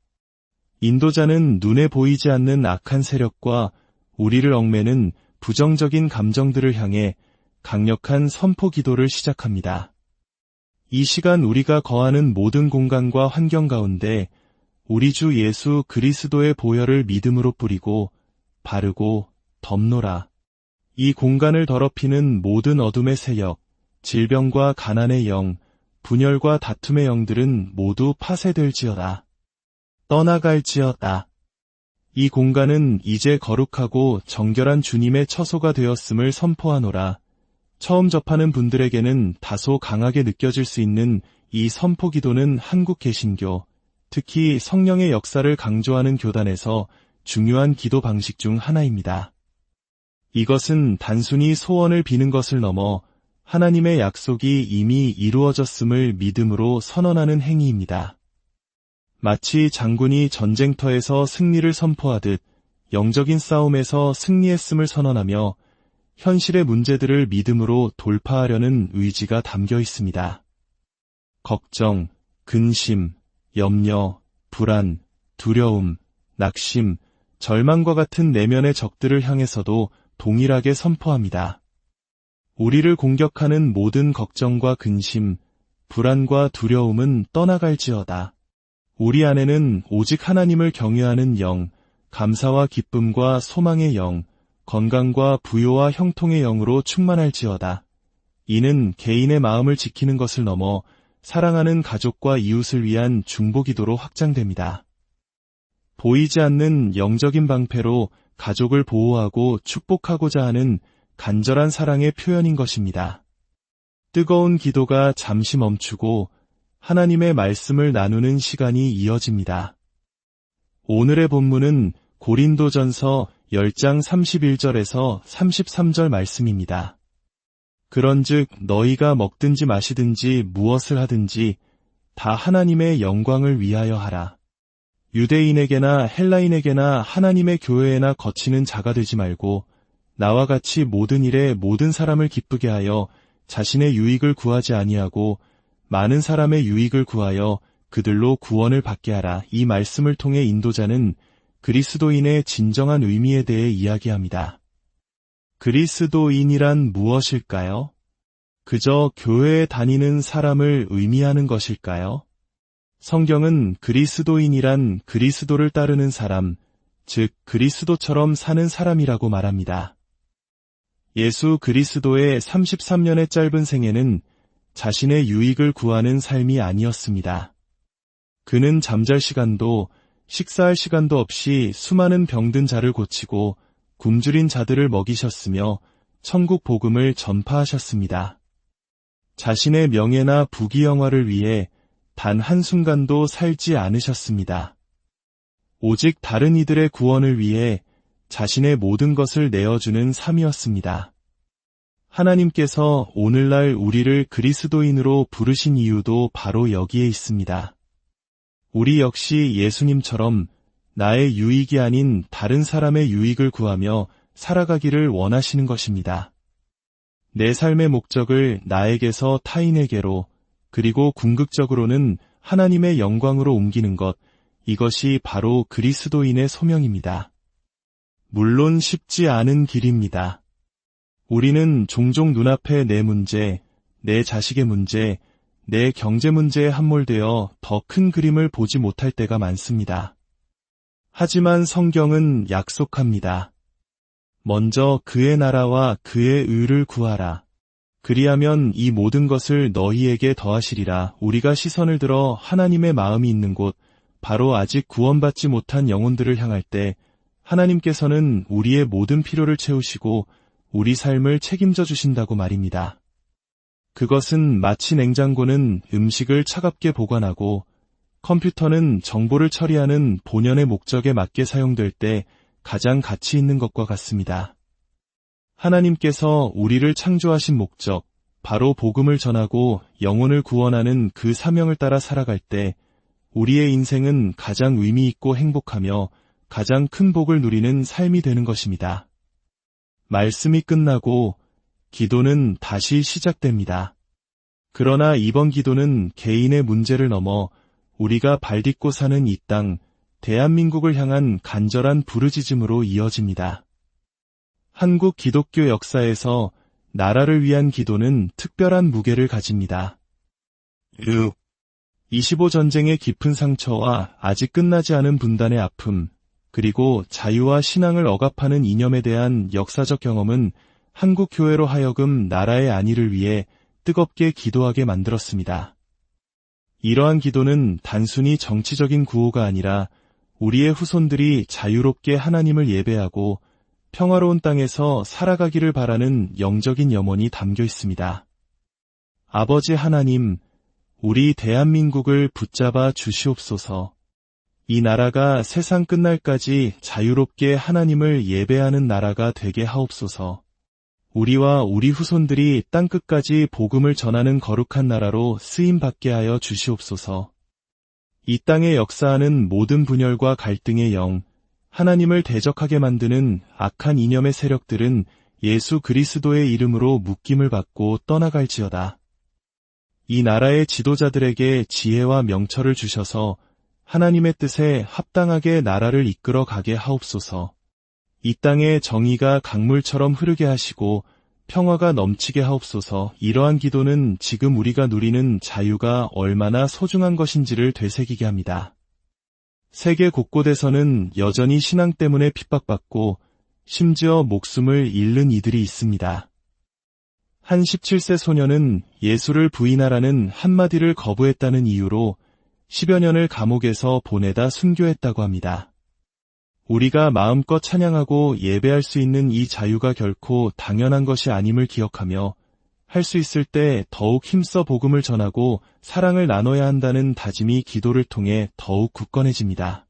인도자는 눈에 보이지 않는 악한 세력과 우리를 얽매는 부정적인 감정들을 향해 강력한 선포 기도를 시작합니다. 이 시간 우리가 거하는 모든 공간과 환경 가운데 우리 주 예수 그리스도의 보혈을 믿음으로 뿌리고 바르고 덮노라. 이 공간을 더럽히는 모든 어둠의 세력, 질병과 가난의 영, 분열과 다툼의 영들은 모두 파쇄될지어다. 떠나갈지어다. 이 공간은 이제 거룩하고 정결한 주님의 처소가 되었음을 선포하노라. 처음 접하는 분들에게는 다소 강하게 느껴질 수 있는 이 선포 기도는 한국 개신교, 특히 성령의 역사를 강조하는 교단에서 중요한 기도 방식 중 하나입니다. 이것은 단순히 소원을 비는 것을 넘어 하나님의 약속이 이미 이루어졌음을 믿음으로 선언하는 행위입니다. 마치 장군이 전쟁터에서 승리를 선포하듯 영적인 싸움에서 승리했음을 선언하며 현실의 문제들을 믿음으로 돌파하려는 의지가 담겨 있습니다. 걱정, 근심, 염려, 불안, 두려움, 낙심, 절망과 같은 내면의 적들을 향해서도 동일하게 선포합니다. 우리를 공격하는 모든 걱정과 근심, 불안과 두려움은 떠나갈지어다. 우리 안에는 오직 하나님을 경외하는 영, 감사와 기쁨과 소망의 영, 건강과 부요와 형통의 영으로 충만할지어다. 이는 개인의 마음을 지키는 것을 넘어 사랑하는 가족과 이웃을 위한 중보기도로 확장됩니다. 보이지 않는 영적인 방패로 가족을 보호하고 축복하고자 하는 간절한 사랑의 표현인 것입니다. 뜨거운 기도가 잠시 멈추고 하나님의 말씀을 나누는 시간이 이어집니다. 오늘의 본문은 고린도전서 10장 31절에서 33절 말씀입니다. 그런즉 너희가 먹든지 마시든지 무엇을 하든지 다 하나님의 영광을 위하여 하라. 유대인에게나 헬라인에게나 하나님의 교회에나 거치는 자가 되지 말고 나와 같이 모든 일에 모든 사람을 기쁘게 하여 자신의 유익을 구하지 아니하고 많은 사람의 유익을 구하여 그들로 구원을 받게 하라. 이 말씀을 통해 인도자는 그리스도인의 진정한 의미에 대해 이야기합니다. 그리스도인이란 무엇일까요? 그저 교회에 다니는 사람을 의미하는 것일까요? 성경은 그리스도인이란 그리스도를 따르는 사람, 즉 그리스도처럼 사는 사람이라고 말합니다. 예수 그리스도의 33년의 짧은 생애는 자신의 유익을 구하는 삶이 아니었습니다. 그는 잠잘 시간도 식사할 시간도 없이 수많은 병든 자를 고치고 굶주린 자들을 먹이셨으며 천국 복음을 전파하셨습니다. 자신의 명예나 부귀영화를 위해 단 한순간도 살지 않으셨습니다. 오직 다른 이들의 구원을 위해 자신의 모든 것을 내어주는 삶이었습니다. 하나님께서 오늘날 우리를 그리스도인으로 부르신 이유도 바로 여기에 있습니다. 우리 역시 예수님처럼 나의 유익이 아닌 다른 사람의 유익을 구하며 살아가기를 원하시는 것입니다. 내 삶의 목적을 나에게서 타인에게로, 그리고 궁극적으로는 하나님의 영광으로 옮기는 것, 이것이 바로 그리스도인의 소명입니다. 물론 쉽지 않은 길입니다. 우리는 종종 눈앞에 내 문제, 내 자식의 문제, 내 경제 문제에 함몰되어 더 큰 그림을 보지 못할 때가 많습니다. 하지만 성경은 약속합니다. 먼저 그의 나라와 그의 의를 구하라. 그리하면 이 모든 것을 너희에게 더하시리라. 우리가 시선을 들어 하나님의 마음이 있는 곳, 바로 아직 구원받지 못한 영혼들을 향할 때 하나님께서는 우리의 모든 필요를 채우시고 우리 삶을 책임져 주신다고 말입니다. 그것은 마치 냉장고는 음식을 차갑게 보관하고 컴퓨터는 정보를 처리하는 본연의 목적에 맞게 사용될 때 가장 가치 있는 것과 같습니다. 하나님께서 우리를 창조하신 목적, 바로 복음을 전하고 영혼을 구원하는 그 사명을 따라 살아갈 때 우리의 인생은 가장 의미 있고 행복하며 가장 큰 복을 누리는 삶이 되는 것입니다. 말씀이 끝나고 기도는 다시 시작됩니다. 그러나 이번 기도는 개인의 문제를 넘어 우리가 발딛고 사는 이 땅, 대한민국을 향한 간절한 부르짖음으로 이어집니다. 한국 기독교 역사에서 나라를 위한 기도는 특별한 무게를 가집니다. 25 전쟁의 깊은 상처와 아직 끝나지 않은 분단의 아픔, 그리고 자유와 신앙을 억압하는 이념에 대한 역사적 경험은 한국 교회로 하여금 나라의 안위를 위해 뜨겁게 기도하게 만들었습니다. 이러한 기도는 단순히 정치적인 구호가 아니라 우리의 후손들이 자유롭게 하나님을 예배하고 평화로운 땅에서 살아가기를 바라는 영적인 염원이 담겨 있습니다. 아버지 하나님, 우리 대한민국을 붙잡아 주시옵소서. 이 나라가 세상 끝날까지 자유롭게 하나님을 예배하는 나라가 되게 하옵소서. 우리와 우리 후손들이 땅끝까지 복음을 전하는 거룩한 나라로 쓰임받게 하여 주시옵소서. 이 땅에 역사하는 모든 분열과 갈등의 영, 하나님을 대적하게 만드는 악한 이념의 세력들은 예수 그리스도의 이름으로 묶임을 받고 떠나갈지어다. 이 나라의 지도자들에게 지혜와 명철을 주셔서 하나님의 뜻에 합당하게 나라를 이끌어 가게 하옵소서. 이 땅에 정의가 강물처럼 흐르게 하시고 평화가 넘치게 하옵소서. 이러한 기도는 지금 우리가 누리는 자유가 얼마나 소중한 것인지를 되새기게 합니다. 세계 곳곳에서는 여전히 신앙 때문에 핍박받고 심지어 목숨을 잃는 이들이 있습니다. 한 17세 소년은 예수를 부인하라는 한마디를 거부했다는 이유로 10여 년을 감옥에서 보내다 순교했다고 합니다. 우리가 마음껏 찬양하고 예배할 수 있는 이 자유가 결코 당연한 것이 아님을 기억하며 할 수 있을 때 더욱 힘써 복음을 전하고 사랑을 나눠야 한다는 다짐이 기도를 통해 더욱 굳건해집니다.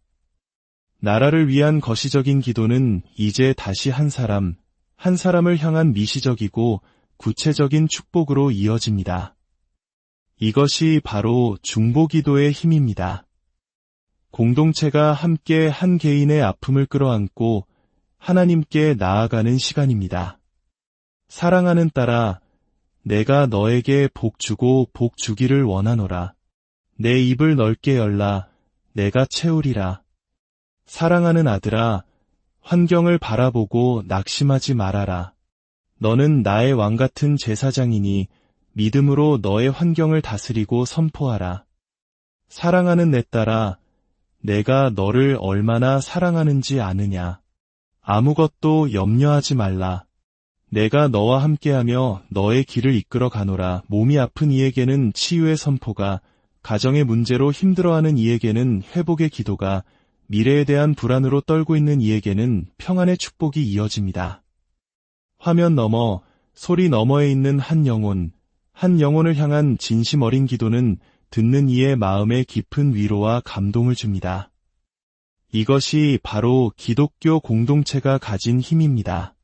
나라를 위한 거시적인 기도는 이제 다시 한 사람을 향한 미시적이고 구체적인 축복으로 이어집니다. 이것이 바로 중보기도의 힘입니다. 공동체가 함께 한 개인의 아픔을 끌어안고 하나님께 나아가는 시간입니다. 사랑하는 딸아, 내가 너에게 복 주고 복 주기를 원하노라. 내 입을 넓게 열라. 내가 채우리라. 사랑하는 아들아, 환경을 바라보고 낙심하지 말아라. 너는 나의 왕같은 제사장이니 믿음으로 너의 환경을 다스리고 선포하라. 사랑하는 내 딸아, 내가 너를 얼마나 사랑하는지 아느냐. 아무것도 염려하지 말라. 내가 너와 함께하며 너의 길을 이끌어 가노라. 몸이 아픈 이에게는 치유의 선포가, 가정의 문제로 힘들어하는 이에게는 회복의 기도가, 미래에 대한 불안으로 떨고 있는 이에게는 평안의 축복이 이어집니다. 화면 너머, 소리 너머에 있는 한 영혼을 향한 진심 어린 기도는 듣는 이의 마음에 깊은 위로와 감동을 줍니다. 이것이 바로 기독교 공동체가 가진 힘입니다.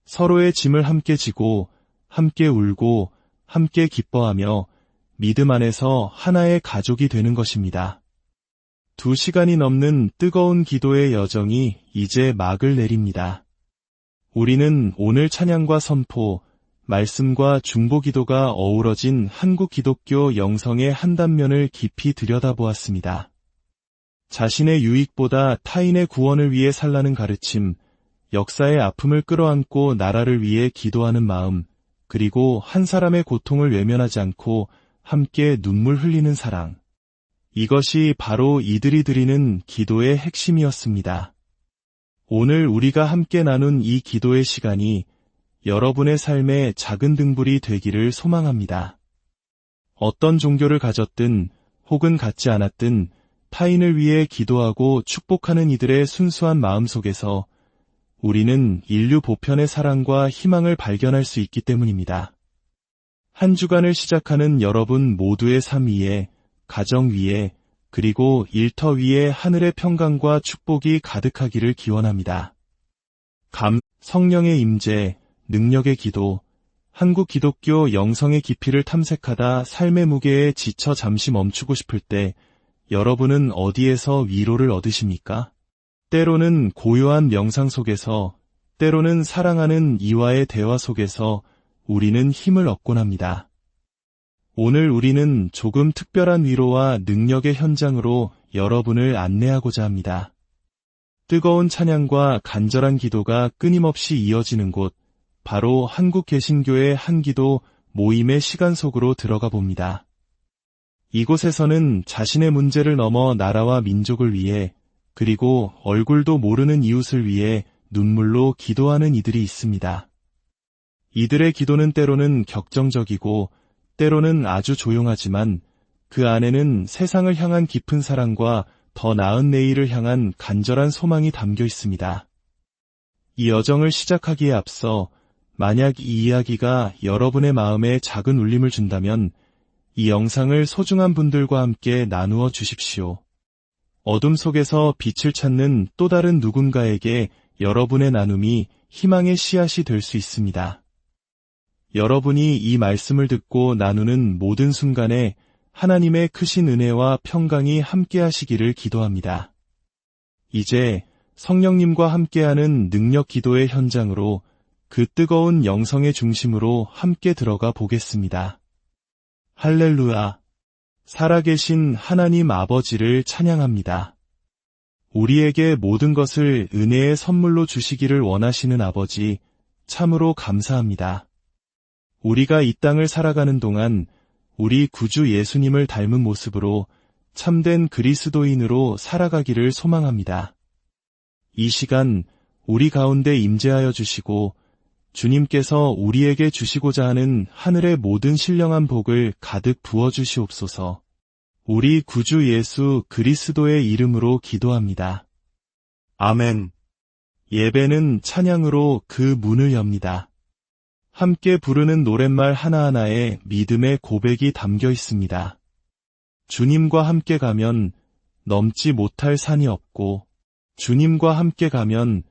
서로의 짐을 함께 지고, 함께 울고, 함께 기뻐하며 믿음 안에서 하나의 가족이 되는 것입니다. 2시간이 넘는 뜨거운 기도의 여정이 이제 막을 내립니다. 우리는 오늘 찬양과 선포, 말씀과 중보기도가 어우러진 한국 기독교 영성의 한 단면을 깊이 들여다보았습니다. 자신의 유익보다 타인의 구원을 위해 살라는 가르침, 역사의 아픔을 끌어안고 나라를 위해 기도하는 마음, 그리고 한 사람의 고통을 외면하지 않고 함께 눈물 흘리는 사랑. 이것이 바로 이들이 드리는 기도의 핵심이었습니다. 오늘 우리가 함께 나눈 이 기도의 시간이 여러분의 삶의 작은 등불이 되기를 소망합니다. 어떤 종교를 가졌든 혹은 갖지 않았든 타인을 위해 기도하고 축복하는 이들의 순수한 마음 속에서 우리는 인류 보편의 사랑과 희망을 발견할 수 있기 때문입니다. 한 주간을 시작하는 여러분 모두의 삶 위에, 가정 위에, 그리고 일터 위에 하늘의 평강과 축복이 가득하기를 기원합니다. 성령의 임재, 능력의 기도, 한국 기독교 영성의 깊이를 탐색하다 삶의 무게에 지쳐 잠시 멈추고 싶을 때 여러분은 어디에서 위로를 얻으십니까? 때로는 고요한 명상 속에서, 때로는 사랑하는 이와의 대화 속에서 우리는 힘을 얻곤 합니다. 오늘 우리는 조금 특별한 위로와 능력의 현장으로 여러분을 안내하고자 합니다. 뜨거운 찬양과 간절한 기도가 끊임없이 이어지는 곳, 바로 한국 개신교의 한기도 모임의 시간 속으로 들어가 봅니다. 이곳에서는 자신의 문제를 넘어 나라와 민족을 위해, 그리고 얼굴도 모르는 이웃을 위해 눈물로 기도하는 이들이 있습니다. 이들의 기도는 때로는 격정적이고 때로는 아주 조용하지만 그 안에는 세상을 향한 깊은 사랑과 더 나은 내일을 향한 간절한 소망이 담겨 있습니다. 이 여정을 시작하기에 앞서 만약 이 이야기가 여러분의 마음에 작은 울림을 준다면 이 영상을 소중한 분들과 함께 나누어 주십시오. 어둠 속에서 빛을 찾는 또 다른 누군가에게 여러분의 나눔이 희망의 씨앗이 될 수 있습니다. 여러분이 이 말씀을 듣고 나누는 모든 순간에 하나님의 크신 은혜와 평강이 함께하시기를 기도합니다. 이제 성령님과 함께하는 능력 기도의 현장으로 그 뜨거운 영성의 중심으로 함께 들어가 보겠습니다. 할렐루야! 살아계신 하나님 아버지를 찬양합니다. 우리에게 모든 것을 은혜의 선물로 주시기를 원하시는 아버지, 참으로 감사합니다. 우리가 이 땅을 살아가는 동안 우리 구주 예수님을 닮은 모습으로 참된 그리스도인으로 살아가기를 소망합니다. 이 시간 우리 가운데 임재하여 주시고 주님께서 우리에게 주시고자 하는 하늘의 모든 신령한 복을 가득 부어주시옵소서. 우리 구주 예수 그리스도의 이름으로 기도합니다. 아멘. 예배는 찬양으로 그 문을 엽니다. 함께 부르는 노랫말 하나하나에 믿음의 고백이 담겨 있습니다. 주님과 함께 가면 넘지 못할 산이 없고, 주님과 함께 가면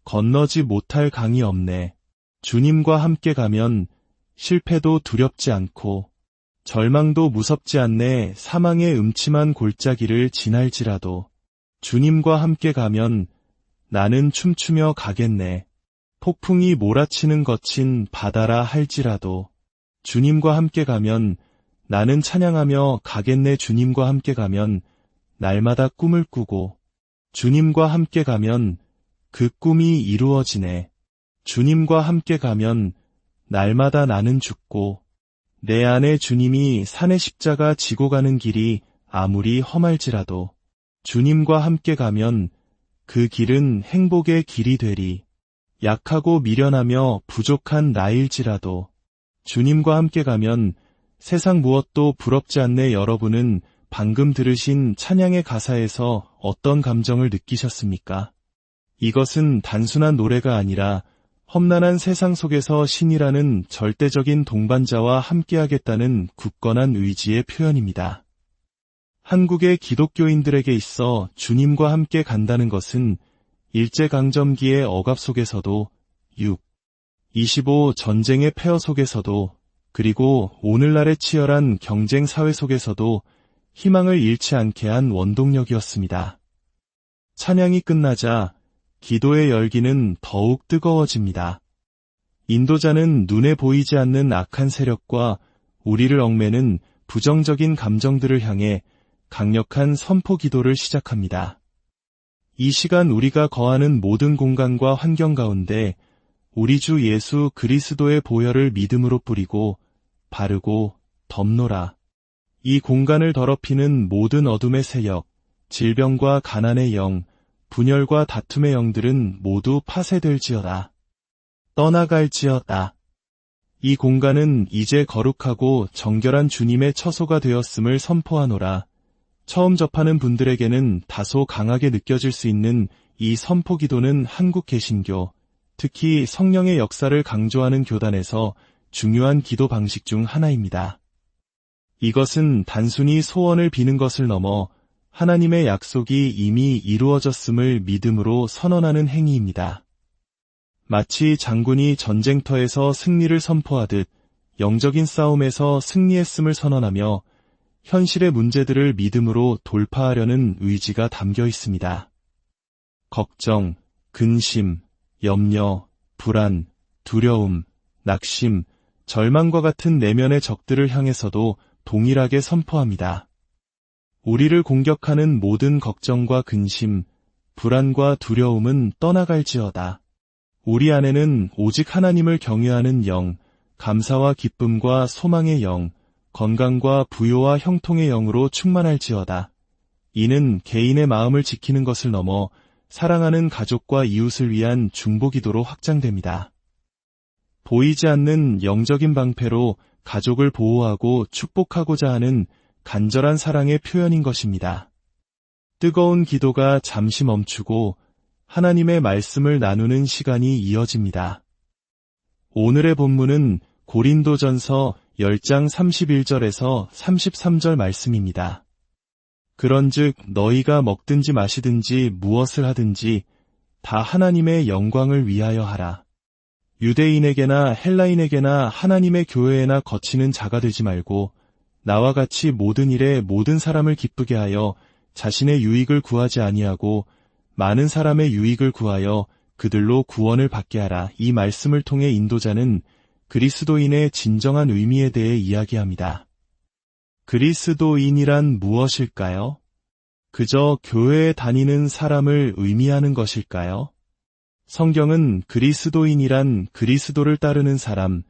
건너지 못할 강이 없네. 주님과 함께 가면 실패도 두렵지 않고 절망도 무섭지 않네. 사망의 음침한 골짜기를 지날지라도 주님과 함께 가면 나는 춤추며 가겠네. 폭풍이 몰아치는 거친 바다라 할지라도 주님과 함께 가면 나는 찬양하며 가겠네. 주님과 함께 가면 날마다 꿈을 꾸고 주님과 함께 가면 그 꿈이 이루어지네. 주님과 함께 가면 날마다 나는 죽고 내 안에 주님이 산의 십자가 지고 가는 길이 아무리 험할지라도 주님과 함께 가면 그 길은 행복의 길이 되리. 약하고 미련하며 부족한 나일지라도 주님과 함께 가면 세상 무엇도 부럽지 않네. 여러분은 방금 들으신 찬양의 가사에서 어떤 감정을 느끼셨습니까? 이것은 단순한 노래가 아니라 험난한 세상 속에서 신이라는 절대적인 동반자와 함께하겠다는 굳건한 의지의 표현입니다. 한국의 기독교인들에게 있어 주님과 함께 간다는 것은 일제강점기의 억압 속에서도 25 전쟁의 폐허 속에서도 그리고 오늘날의 치열한 경쟁 사회 속에서도 희망을 잃지 않게 한 원동력이었습니다. 찬양이 끝나자 기도의 열기는 더욱 뜨거워집니다. 인도자는 눈에 보이지 않는 악한 세력과 우리를 얽매는 부정적인 감정들을 향해 강력한 선포 기도를 시작합니다. 이 시간 우리가 거하는 모든 공간과 환경 가운데 우리 주 예수 그리스도의 보혈을 믿음으로 뿌리고 바르고 덮노라. 이 공간을 더럽히는 모든 어둠의 세력, 질병과 가난의 영, 분열과 다툼의 영들은 모두 파쇄될지어다. 떠나갈지어다. 이 공간은 이제 거룩하고 정결한 주님의 처소가 되었음을 선포하노라. 처음 접하는 분들에게는 다소 강하게 느껴질 수 있는 이 선포 기도는 한국 개신교, 특히 성령의 역사를 강조하는 교단에서 중요한 기도 방식 중 하나입니다. 이것은 단순히 소원을 비는 것을 넘어 하나님의 약속이 이미 이루어졌음을 믿음으로 선언하는 행위입니다. 마치 장군이 전쟁터에서 승리를 선포하듯 영적인 싸움에서 승리했음을 선언하며 현실의 문제들을 믿음으로 돌파하려는 의지가 담겨 있습니다. 걱정, 근심, 염려, 불안, 두려움, 낙심, 절망과 같은 내면의 적들을 향해서도 동일하게 선포합니다. 우리를 공격하는 모든 걱정과 근심, 불안과 두려움은 떠나갈지어다. 우리 안에는 오직 하나님을 경외하는 영, 감사와 기쁨과 소망의 영, 건강과 부요와 형통의 영으로 충만할지어다. 이는 개인의 마음을 지키는 것을 넘어 사랑하는 가족과 이웃을 위한 중보기도로 확장됩니다. 보이지 않는 영적인 방패로 가족을 보호하고 축복하고자 하는 간절한 사랑의 표현인 것입니다. 뜨거운 기도가 잠시 멈추고 하나님의 말씀을 나누는 시간이 이어집니다. 오늘의 본문은 고린도전서 10장 31절에서 33절 말씀입니다. 그런즉 너희가 먹든지 마시든지 무엇을 하든지 다 하나님의 영광을 위하여 하라. 유대인에게나 헬라인에게나 하나님의 교회에나 거치는 자가 되지 말고 나와 같이 모든 일에 모든 사람을 기쁘게 하여 자신의 유익을 구하지 아니하고 많은 사람의 유익을 구하여 그들로 구원을 받게 하라. 이 말씀을 통해 인도자는 그리스도인의 진정한 의미에 대해 이야기합니다. 그리스도인이란 무엇일까요? 그저 교회에 다니는 사람을 의미하는 것일까요? 성경은 그리스도인이란 그리스도를 따르는 사람,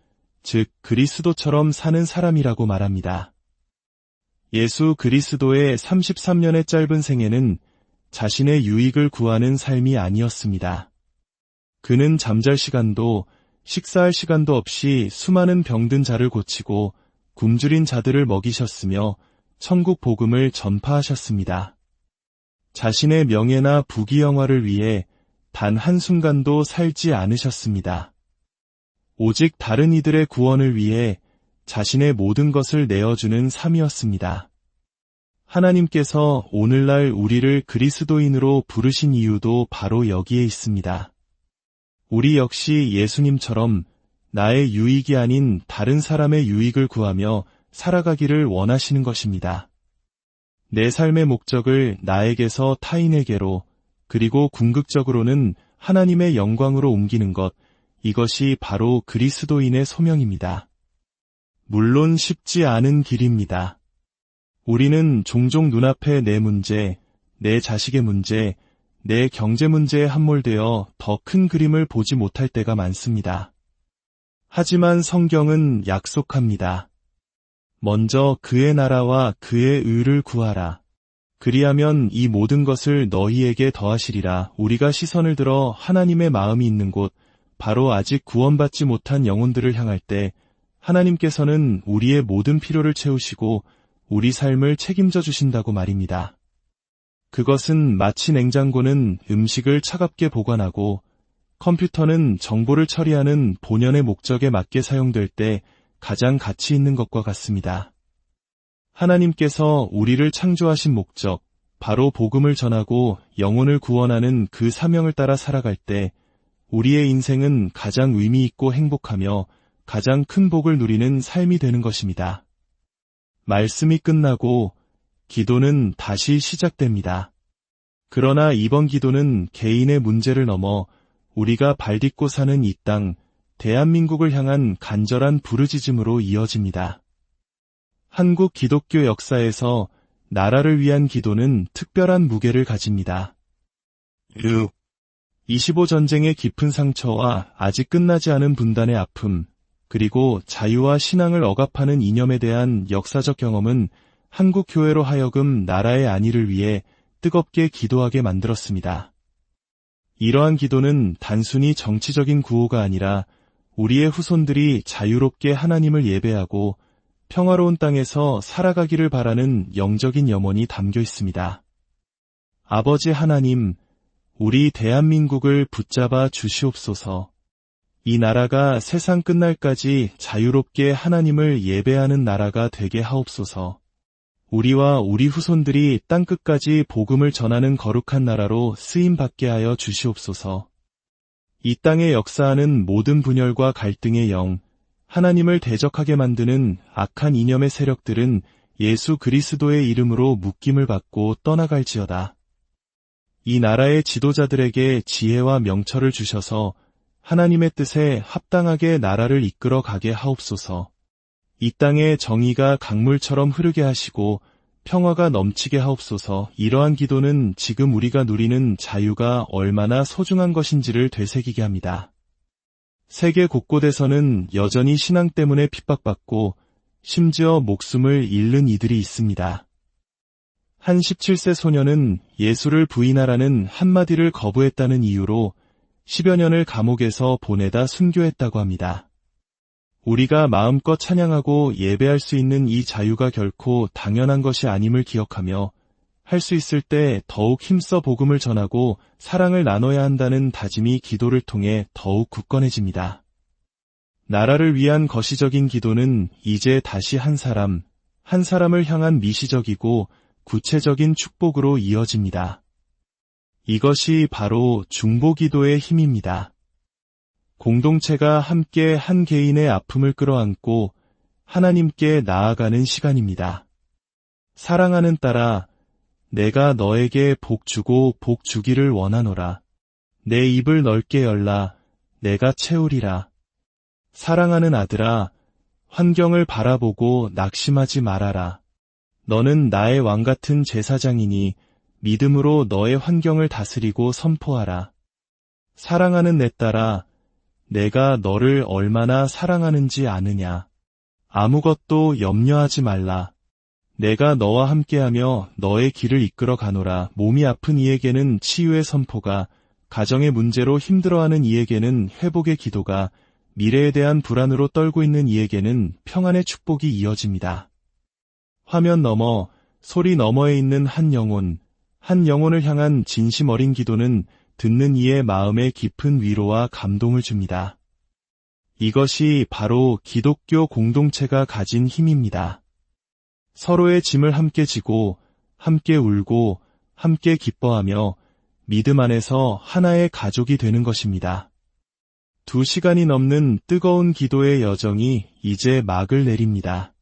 즉 그리스도처럼 사는 사람이라고 말합니다. 예수 그리스도의 33년의 짧은 생애는 자신의 유익을 구하는 삶이 아니었습니다. 그는 잠잘 시간도 식사할 시간도 없이 수많은 병든 자를 고치고 굶주린 자들을 먹이셨으며 천국 복음을 전파하셨습니다. 자신의 명예나 부귀영화를 위해 단 한순간도 살지 않으셨습니다. 오직 다른 이들의 구원을 위해 자신의 모든 것을 내어주는 삶이었습니다. 하나님께서 오늘날 우리를 그리스도인으로 부르신 이유도 바로 여기에 있습니다. 우리 역시 예수님처럼 나의 유익이 아닌 다른 사람의 유익을 구하며 살아가기를 원하시는 것입니다. 내 삶의 목적을 나에게서 타인에게로 그리고 궁극적으로는 하나님의 영광으로 옮기는 것, 이것이 바로 그리스도인의 소명입니다. 물론 쉽지 않은 길입니다. 우리는 종종 눈앞에 내 문제, 내 자식의 문제, 내 경제 문제에 함몰되어 더 큰 그림을 보지 못할 때가 많습니다. 하지만 성경은 약속합니다. 먼저 그의 나라와 그의 의를 구하라. 그리하면 이 모든 것을 너희에게 더하시리라. 우리가 시선을 들어 하나님의 마음이 있는 곳, 바로 아직 구원받지 못한 영혼들을 향할 때 하나님께서는 우리의 모든 필요를 채우시고 우리 삶을 책임져 주신다고 말입니다. 그것은 마치 냉장고는 음식을 차갑게 보관하고 컴퓨터는 정보를 처리하는 본연의 목적에 맞게 사용될 때 가장 가치 있는 것과 같습니다. 하나님께서 우리를 창조하신 목적, 바로 복음을 전하고 영혼을 구원하는 그 사명을 따라 살아갈 때 우리의 인생은 가장 의미 있고 행복하며 가장 큰 복을 누리는 삶이 되는 것입니다. 말씀이 끝나고 기도는 다시 시작됩니다. 그러나 이번 기도는 개인의 문제를 넘어 우리가 발딛고 사는 이 땅, 대한민국을 향한 간절한 부르짖음으로 이어집니다. 한국 기독교 역사에서 나라를 위한 기도는 특별한 무게를 가집니다. 25 전쟁의 깊은 상처와 아직 끝나지 않은 분단의 아픔, 그리고 자유와 신앙을 억압하는 이념에 대한 역사적 경험은 한국 교회로 하여금 나라의 안위를 위해 뜨겁게 기도하게 만들었습니다. 이러한 기도는 단순히 정치적인 구호가 아니라 우리의 후손들이 자유롭게 하나님을 예배하고 평화로운 땅에서 살아가기를 바라는 영적인 염원이 담겨 있습니다. 아버지 하나님, 우리 대한민국을 붙잡아 주시옵소서. 이 나라가 세상 끝날까지 자유롭게 하나님을 예배하는 나라가 되게 하옵소서. 우리와 우리 후손들이 땅끝까지 복음을 전하는 거룩한 나라로 쓰임받게 하여 주시옵소서. 이 땅에 역사하는 모든 분열과 갈등의 영, 하나님을 대적하게 만드는 악한 이념의 세력들은 예수 그리스도의 이름으로 묶임을 받고 떠나갈지어다. 이 나라의 지도자들에게 지혜와 명철을 주셔서 하나님의 뜻에 합당하게 나라를 이끌어 가게 하옵소서. 이 땅에 정의가 강물처럼 흐르게 하시고 평화가 넘치게 하옵소서. 이러한 기도는 지금 우리가 누리는 자유가 얼마나 소중한 것인지를 되새기게 합니다. 세계 곳곳에서는 여전히 신앙 때문에 핍박받고 심지어 목숨을 잃는 이들이 있습니다. 한 17세 소녀는 예수를 부인하라는 한마디를 거부했다는 이유로 10여 년을 감옥에서 보내다 순교했다고 합니다. 우리가 마음껏 찬양하고 예배할 수 있는 이 자유가 결코 당연한 것이 아님을 기억하며 할 수 있을 때 더욱 힘써 복음을 전하고 사랑을 나눠야 한다는 다짐이 기도를 통해 더욱 굳건해집니다. 나라를 위한 거시적인 기도는 이제 다시 한 사람을 향한 미시적이고 구체적인 축복으로 이어집니다. 이것이 바로 중보기도의 힘입니다. 공동체가 함께 한 개인의 아픔을 끌어안고 하나님께 나아가는 시간입니다. 사랑하는 딸아, 내가 너에게 복 주고 복 주기를 원하노라. 내 입을 넓게 열라. 내가 채우리라. 사랑하는 아들아, 환경을 바라보고 낙심하지 말아라. 너는 나의 왕같은 제사장이니 믿음으로 너의 환경을 다스리고 선포하라. 사랑하는 내 딸아, 내가 너를 얼마나 사랑하는지 아느냐. 아무것도 염려하지 말라. 내가 너와 함께하며 너의 길을 이끌어 가노라. 몸이 아픈 이에게는 치유의 선포가, 가정의 문제로 힘들어하는 이에게는 회복의 기도가, 미래에 대한 불안으로 떨고 있는 이에게는 평안의 축복이 이어집니다. 화면 너머, 소리 너머에 있는 한 영혼을 향한 진심 어린 기도는 듣는 이의 마음에 깊은 위로와 감동을 줍니다. 이것이 바로 기독교 공동체가 가진 힘입니다. 서로의 짐을 함께 지고, 함께 울고, 함께 기뻐하며 믿음 안에서 하나의 가족이 되는 것입니다. 2시간이 넘는 뜨거운 기도의 여정이 이제 막을 내립니다.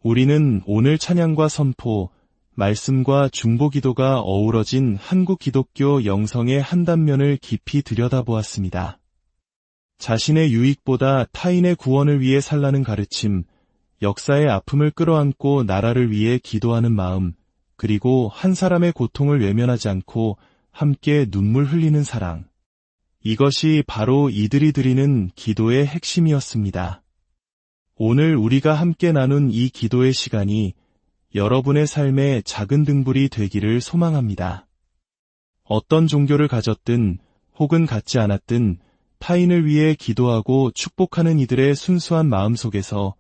우리는 오늘 찬양과 선포, 말씀과 중보기도가 어우러진 한국 기독교 영성의 한 단면을 깊이 들여다보았습니다. 자신의 유익보다 타인의 구원을 위해 살라는 가르침, 역사의 아픔을 끌어안고 나라를 위해 기도하는 마음, 그리고 한 사람의 고통을 외면하지 않고 함께 눈물 흘리는 사랑. 이것이 바로 이들이 드리는 기도의 핵심이었습니다. 오늘 우리가 함께 나눈 이 기도의 시간이 여러분의 삶의 작은 등불이 되기를 소망합니다. 어떤 종교를 가졌든 혹은 갖지 않았든 타인을 위해 기도하고 축복하는 이들의 순수한 마음 속에서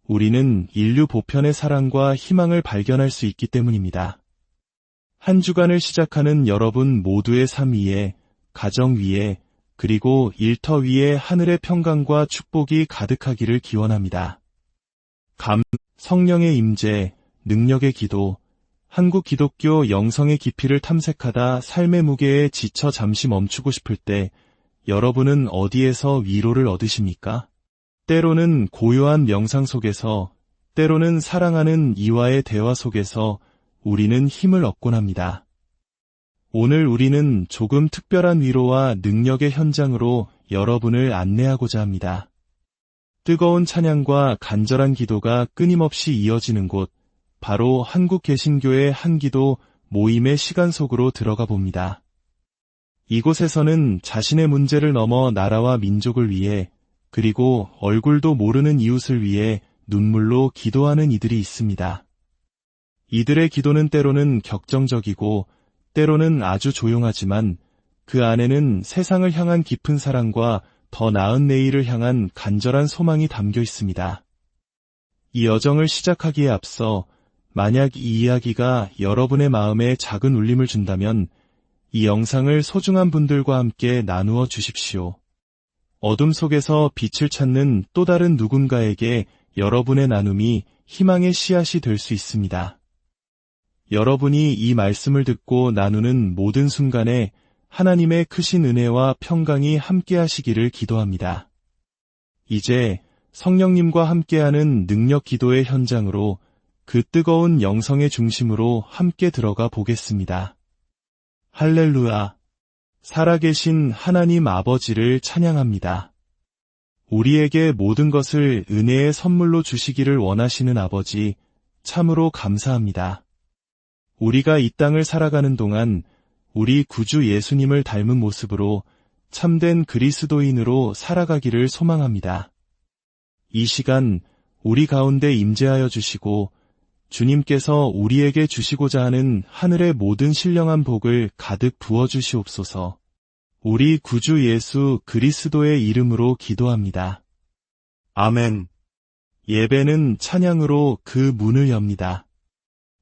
우리는 인류 보편의 사랑과 희망을 발견할 수 있기 때문입니다. 한 주간을 시작하는 여러분 모두의 삶 위에, 가정 위에, 그리고 일터 위에 하늘의 평강과 축복이 가득하기를 기원합니다. 성령의 임재, 능력의 기도, 한국 기독교 영성의 깊이를 탐색하다 삶의 무게에 지쳐 잠시 멈추고 싶을 때 여러분은 어디에서 위로를 얻으십니까? 때로는 고요한 명상 속에서, 때로는 사랑하는 이와의 대화 속에서 우리는 힘을 얻곤 합니다. 오늘 우리는 조금 특별한 위로와 능력의 현장으로 여러분을 안내하고자 합니다. 뜨거운 찬양과 간절한 기도가 끊임없이 이어지는 곳, 바로 한국개신교의 한기도 모임의 시간 속으로 들어가 봅니다. 이곳에서는 자신의 문제를 넘어 나라와 민족을 위해, 그리고 얼굴도 모르는 이웃을 위해 눈물로 기도하는 이들이 있습니다. 이들의 기도는 때로는 격정적이고 때로는 아주 조용하지만 그 안에는 세상을 향한 깊은 사랑과 더 나은 내일을 향한 간절한 소망이 담겨 있습니다. 이 여정을 시작하기에 앞서 만약 이 이야기가 여러분의 마음에 작은 울림을 준다면 이 영상을 소중한 분들과 함께 나누어 주십시오. 어둠 속에서 빛을 찾는 또 다른 누군가에게 여러분의 나눔이 희망의 씨앗이 될 수 있습니다. 여러분이 이 말씀을 듣고 나누는 모든 순간에 하나님의 크신 은혜와 평강이 함께하시기를 기도합니다. 이제 성령님과 함께하는 능력 기도의 현장으로 그 뜨거운 영성의 중심으로 함께 들어가 보겠습니다. 할렐루야! 살아계신 하나님 아버지를 찬양합니다. 우리에게 모든 것을 은혜의 선물로 주시기를 원하시는 아버지, 참으로 감사합니다. 우리가 이 땅을 살아가는 동안 우리 구주 예수님을 닮은 모습으로 참된 그리스도인으로 살아가기를 소망합니다. 이 시간 우리 가운데 임재하여 주시고 주님께서 우리에게 주시고자 하는 하늘의 모든 신령한 복을 가득 부어주시옵소서. 우리 구주 예수 그리스도의 이름으로 기도합니다. 아멘. 예배는 찬양으로 그 문을 엽니다.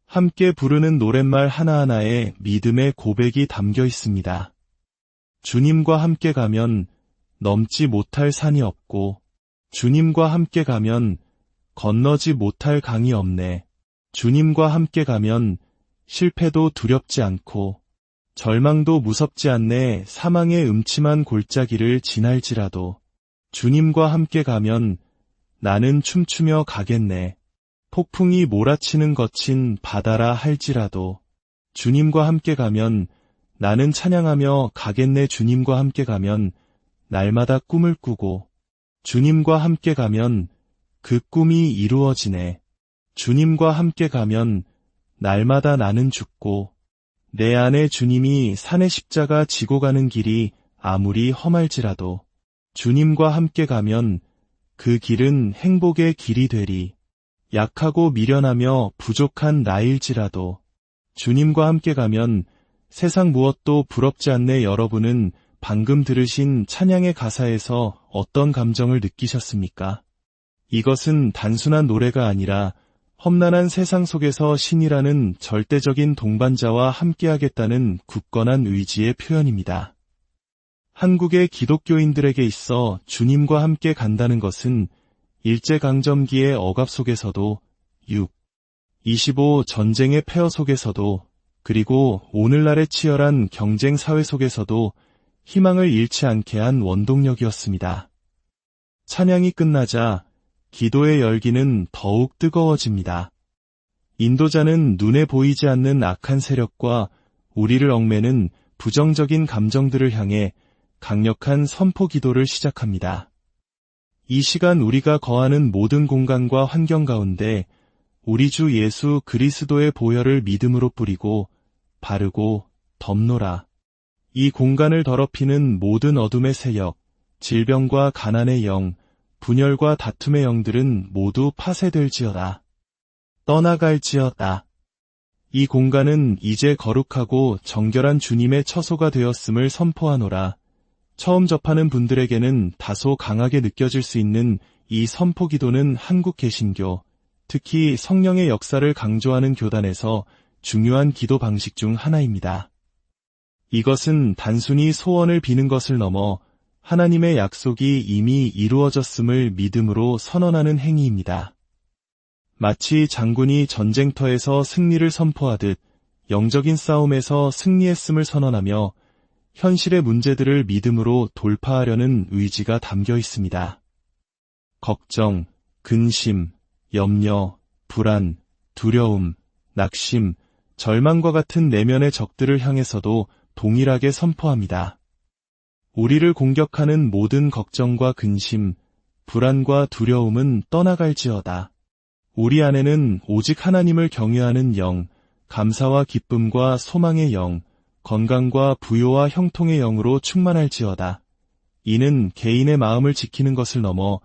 함께 부르는 노랫말 하나하나에 믿음의 고백이 담겨 있습니다. 주님과 함께 가면 넘지 못할 산이 없고 주님과 함께 가면 건너지 못할 강이 없네. 주님과 함께 가면 실패도 두렵지 않고 절망도 무섭지 않네. 사망의 음침한 골짜기를 지날지라도 주님과 함께 가면 나는 춤추며 가겠네. 폭풍이 몰아치는 거친 바다라 할지라도 주님과 함께 가면 나는 찬양하며 가겠네. 주님과 함께 가면 날마다 꿈을 꾸고 주님과 함께 가면 그 꿈이 이루어지네. 주님과 함께 가면 날마다 나는 죽고 내 안에 주님이 산의 십자가 지고 가는 길이 아무리 험할지라도 주님과 함께 가면 그 길은 행복의 길이 되리. 약하고 미련하며 부족한 나일지라도 주님과 함께 가면 세상 무엇도 부럽지 않네. 여러분은 방금 들으신 찬양의 가사에서 어떤 감정을 느끼셨습니까? 이것은 단순한 노래가 아니라 험난한 세상 속에서 신이라는 절대적인 동반자와 함께하겠다는 굳건한 의지의 표현입니다. 한국의 기독교인들에게 있어 주님과 함께 간다는 것은 일제강점기의 억압 속에서도 25 전쟁의 폐허 속에서도 그리고 오늘날의 치열한 경쟁 사회 속에서도 희망을 잃지 않게 한 원동력이었습니다. 찬양이 끝나자 기도의 열기는 더욱 뜨거워집니다. 인도자는 눈에 보이지 않는 악한 세력과 우리를 얽매는 부정적인 감정들을 향해 강력한 선포 기도를 시작합니다. 이 시간 우리가 거하는 모든 공간과 환경 가운데 우리 주 예수 그리스도의 보혈을 믿음으로 뿌리고 바르고 덮노라. 이 공간을 더럽히는 모든 어둠의 세력, 질병과 가난의 영, 분열과 다툼의 영들은 모두 파쇄될지어다. 떠나갈지어다. 이 공간은 이제 거룩하고 정결한 주님의 처소가 되었음을 선포하노라. 처음 접하는 분들에게는 다소 강하게 느껴질 수 있는 이 선포 기도는 한국 개신교, 특히 성령의 역사를 강조하는 교단에서 중요한 기도 방식 중 하나입니다. 이것은 단순히 소원을 비는 것을 넘어 하나님의 약속이 이미 이루어졌음을 믿음으로 선언하는 행위입니다. 마치 장군이 전쟁터에서 승리를 선포하듯 영적인 싸움에서 승리했음을 선언하며 현실의 문제들을 믿음으로 돌파하려는 의지가 담겨 있습니다. 걱정, 근심, 염려, 불안, 두려움, 낙심, 절망과 같은 내면의 적들을 향해서도 동일하게 선포합니다. 우리를 공격하는 모든 걱정과 근심, 불안과 두려움은 떠나갈지어다. 우리 안에는 오직 하나님을 경외하는 영, 감사와 기쁨과 소망의 영, 건강과 부요와 형통의 영으로 충만할지어다. 이는 개인의 마음을 지키는 것을 넘어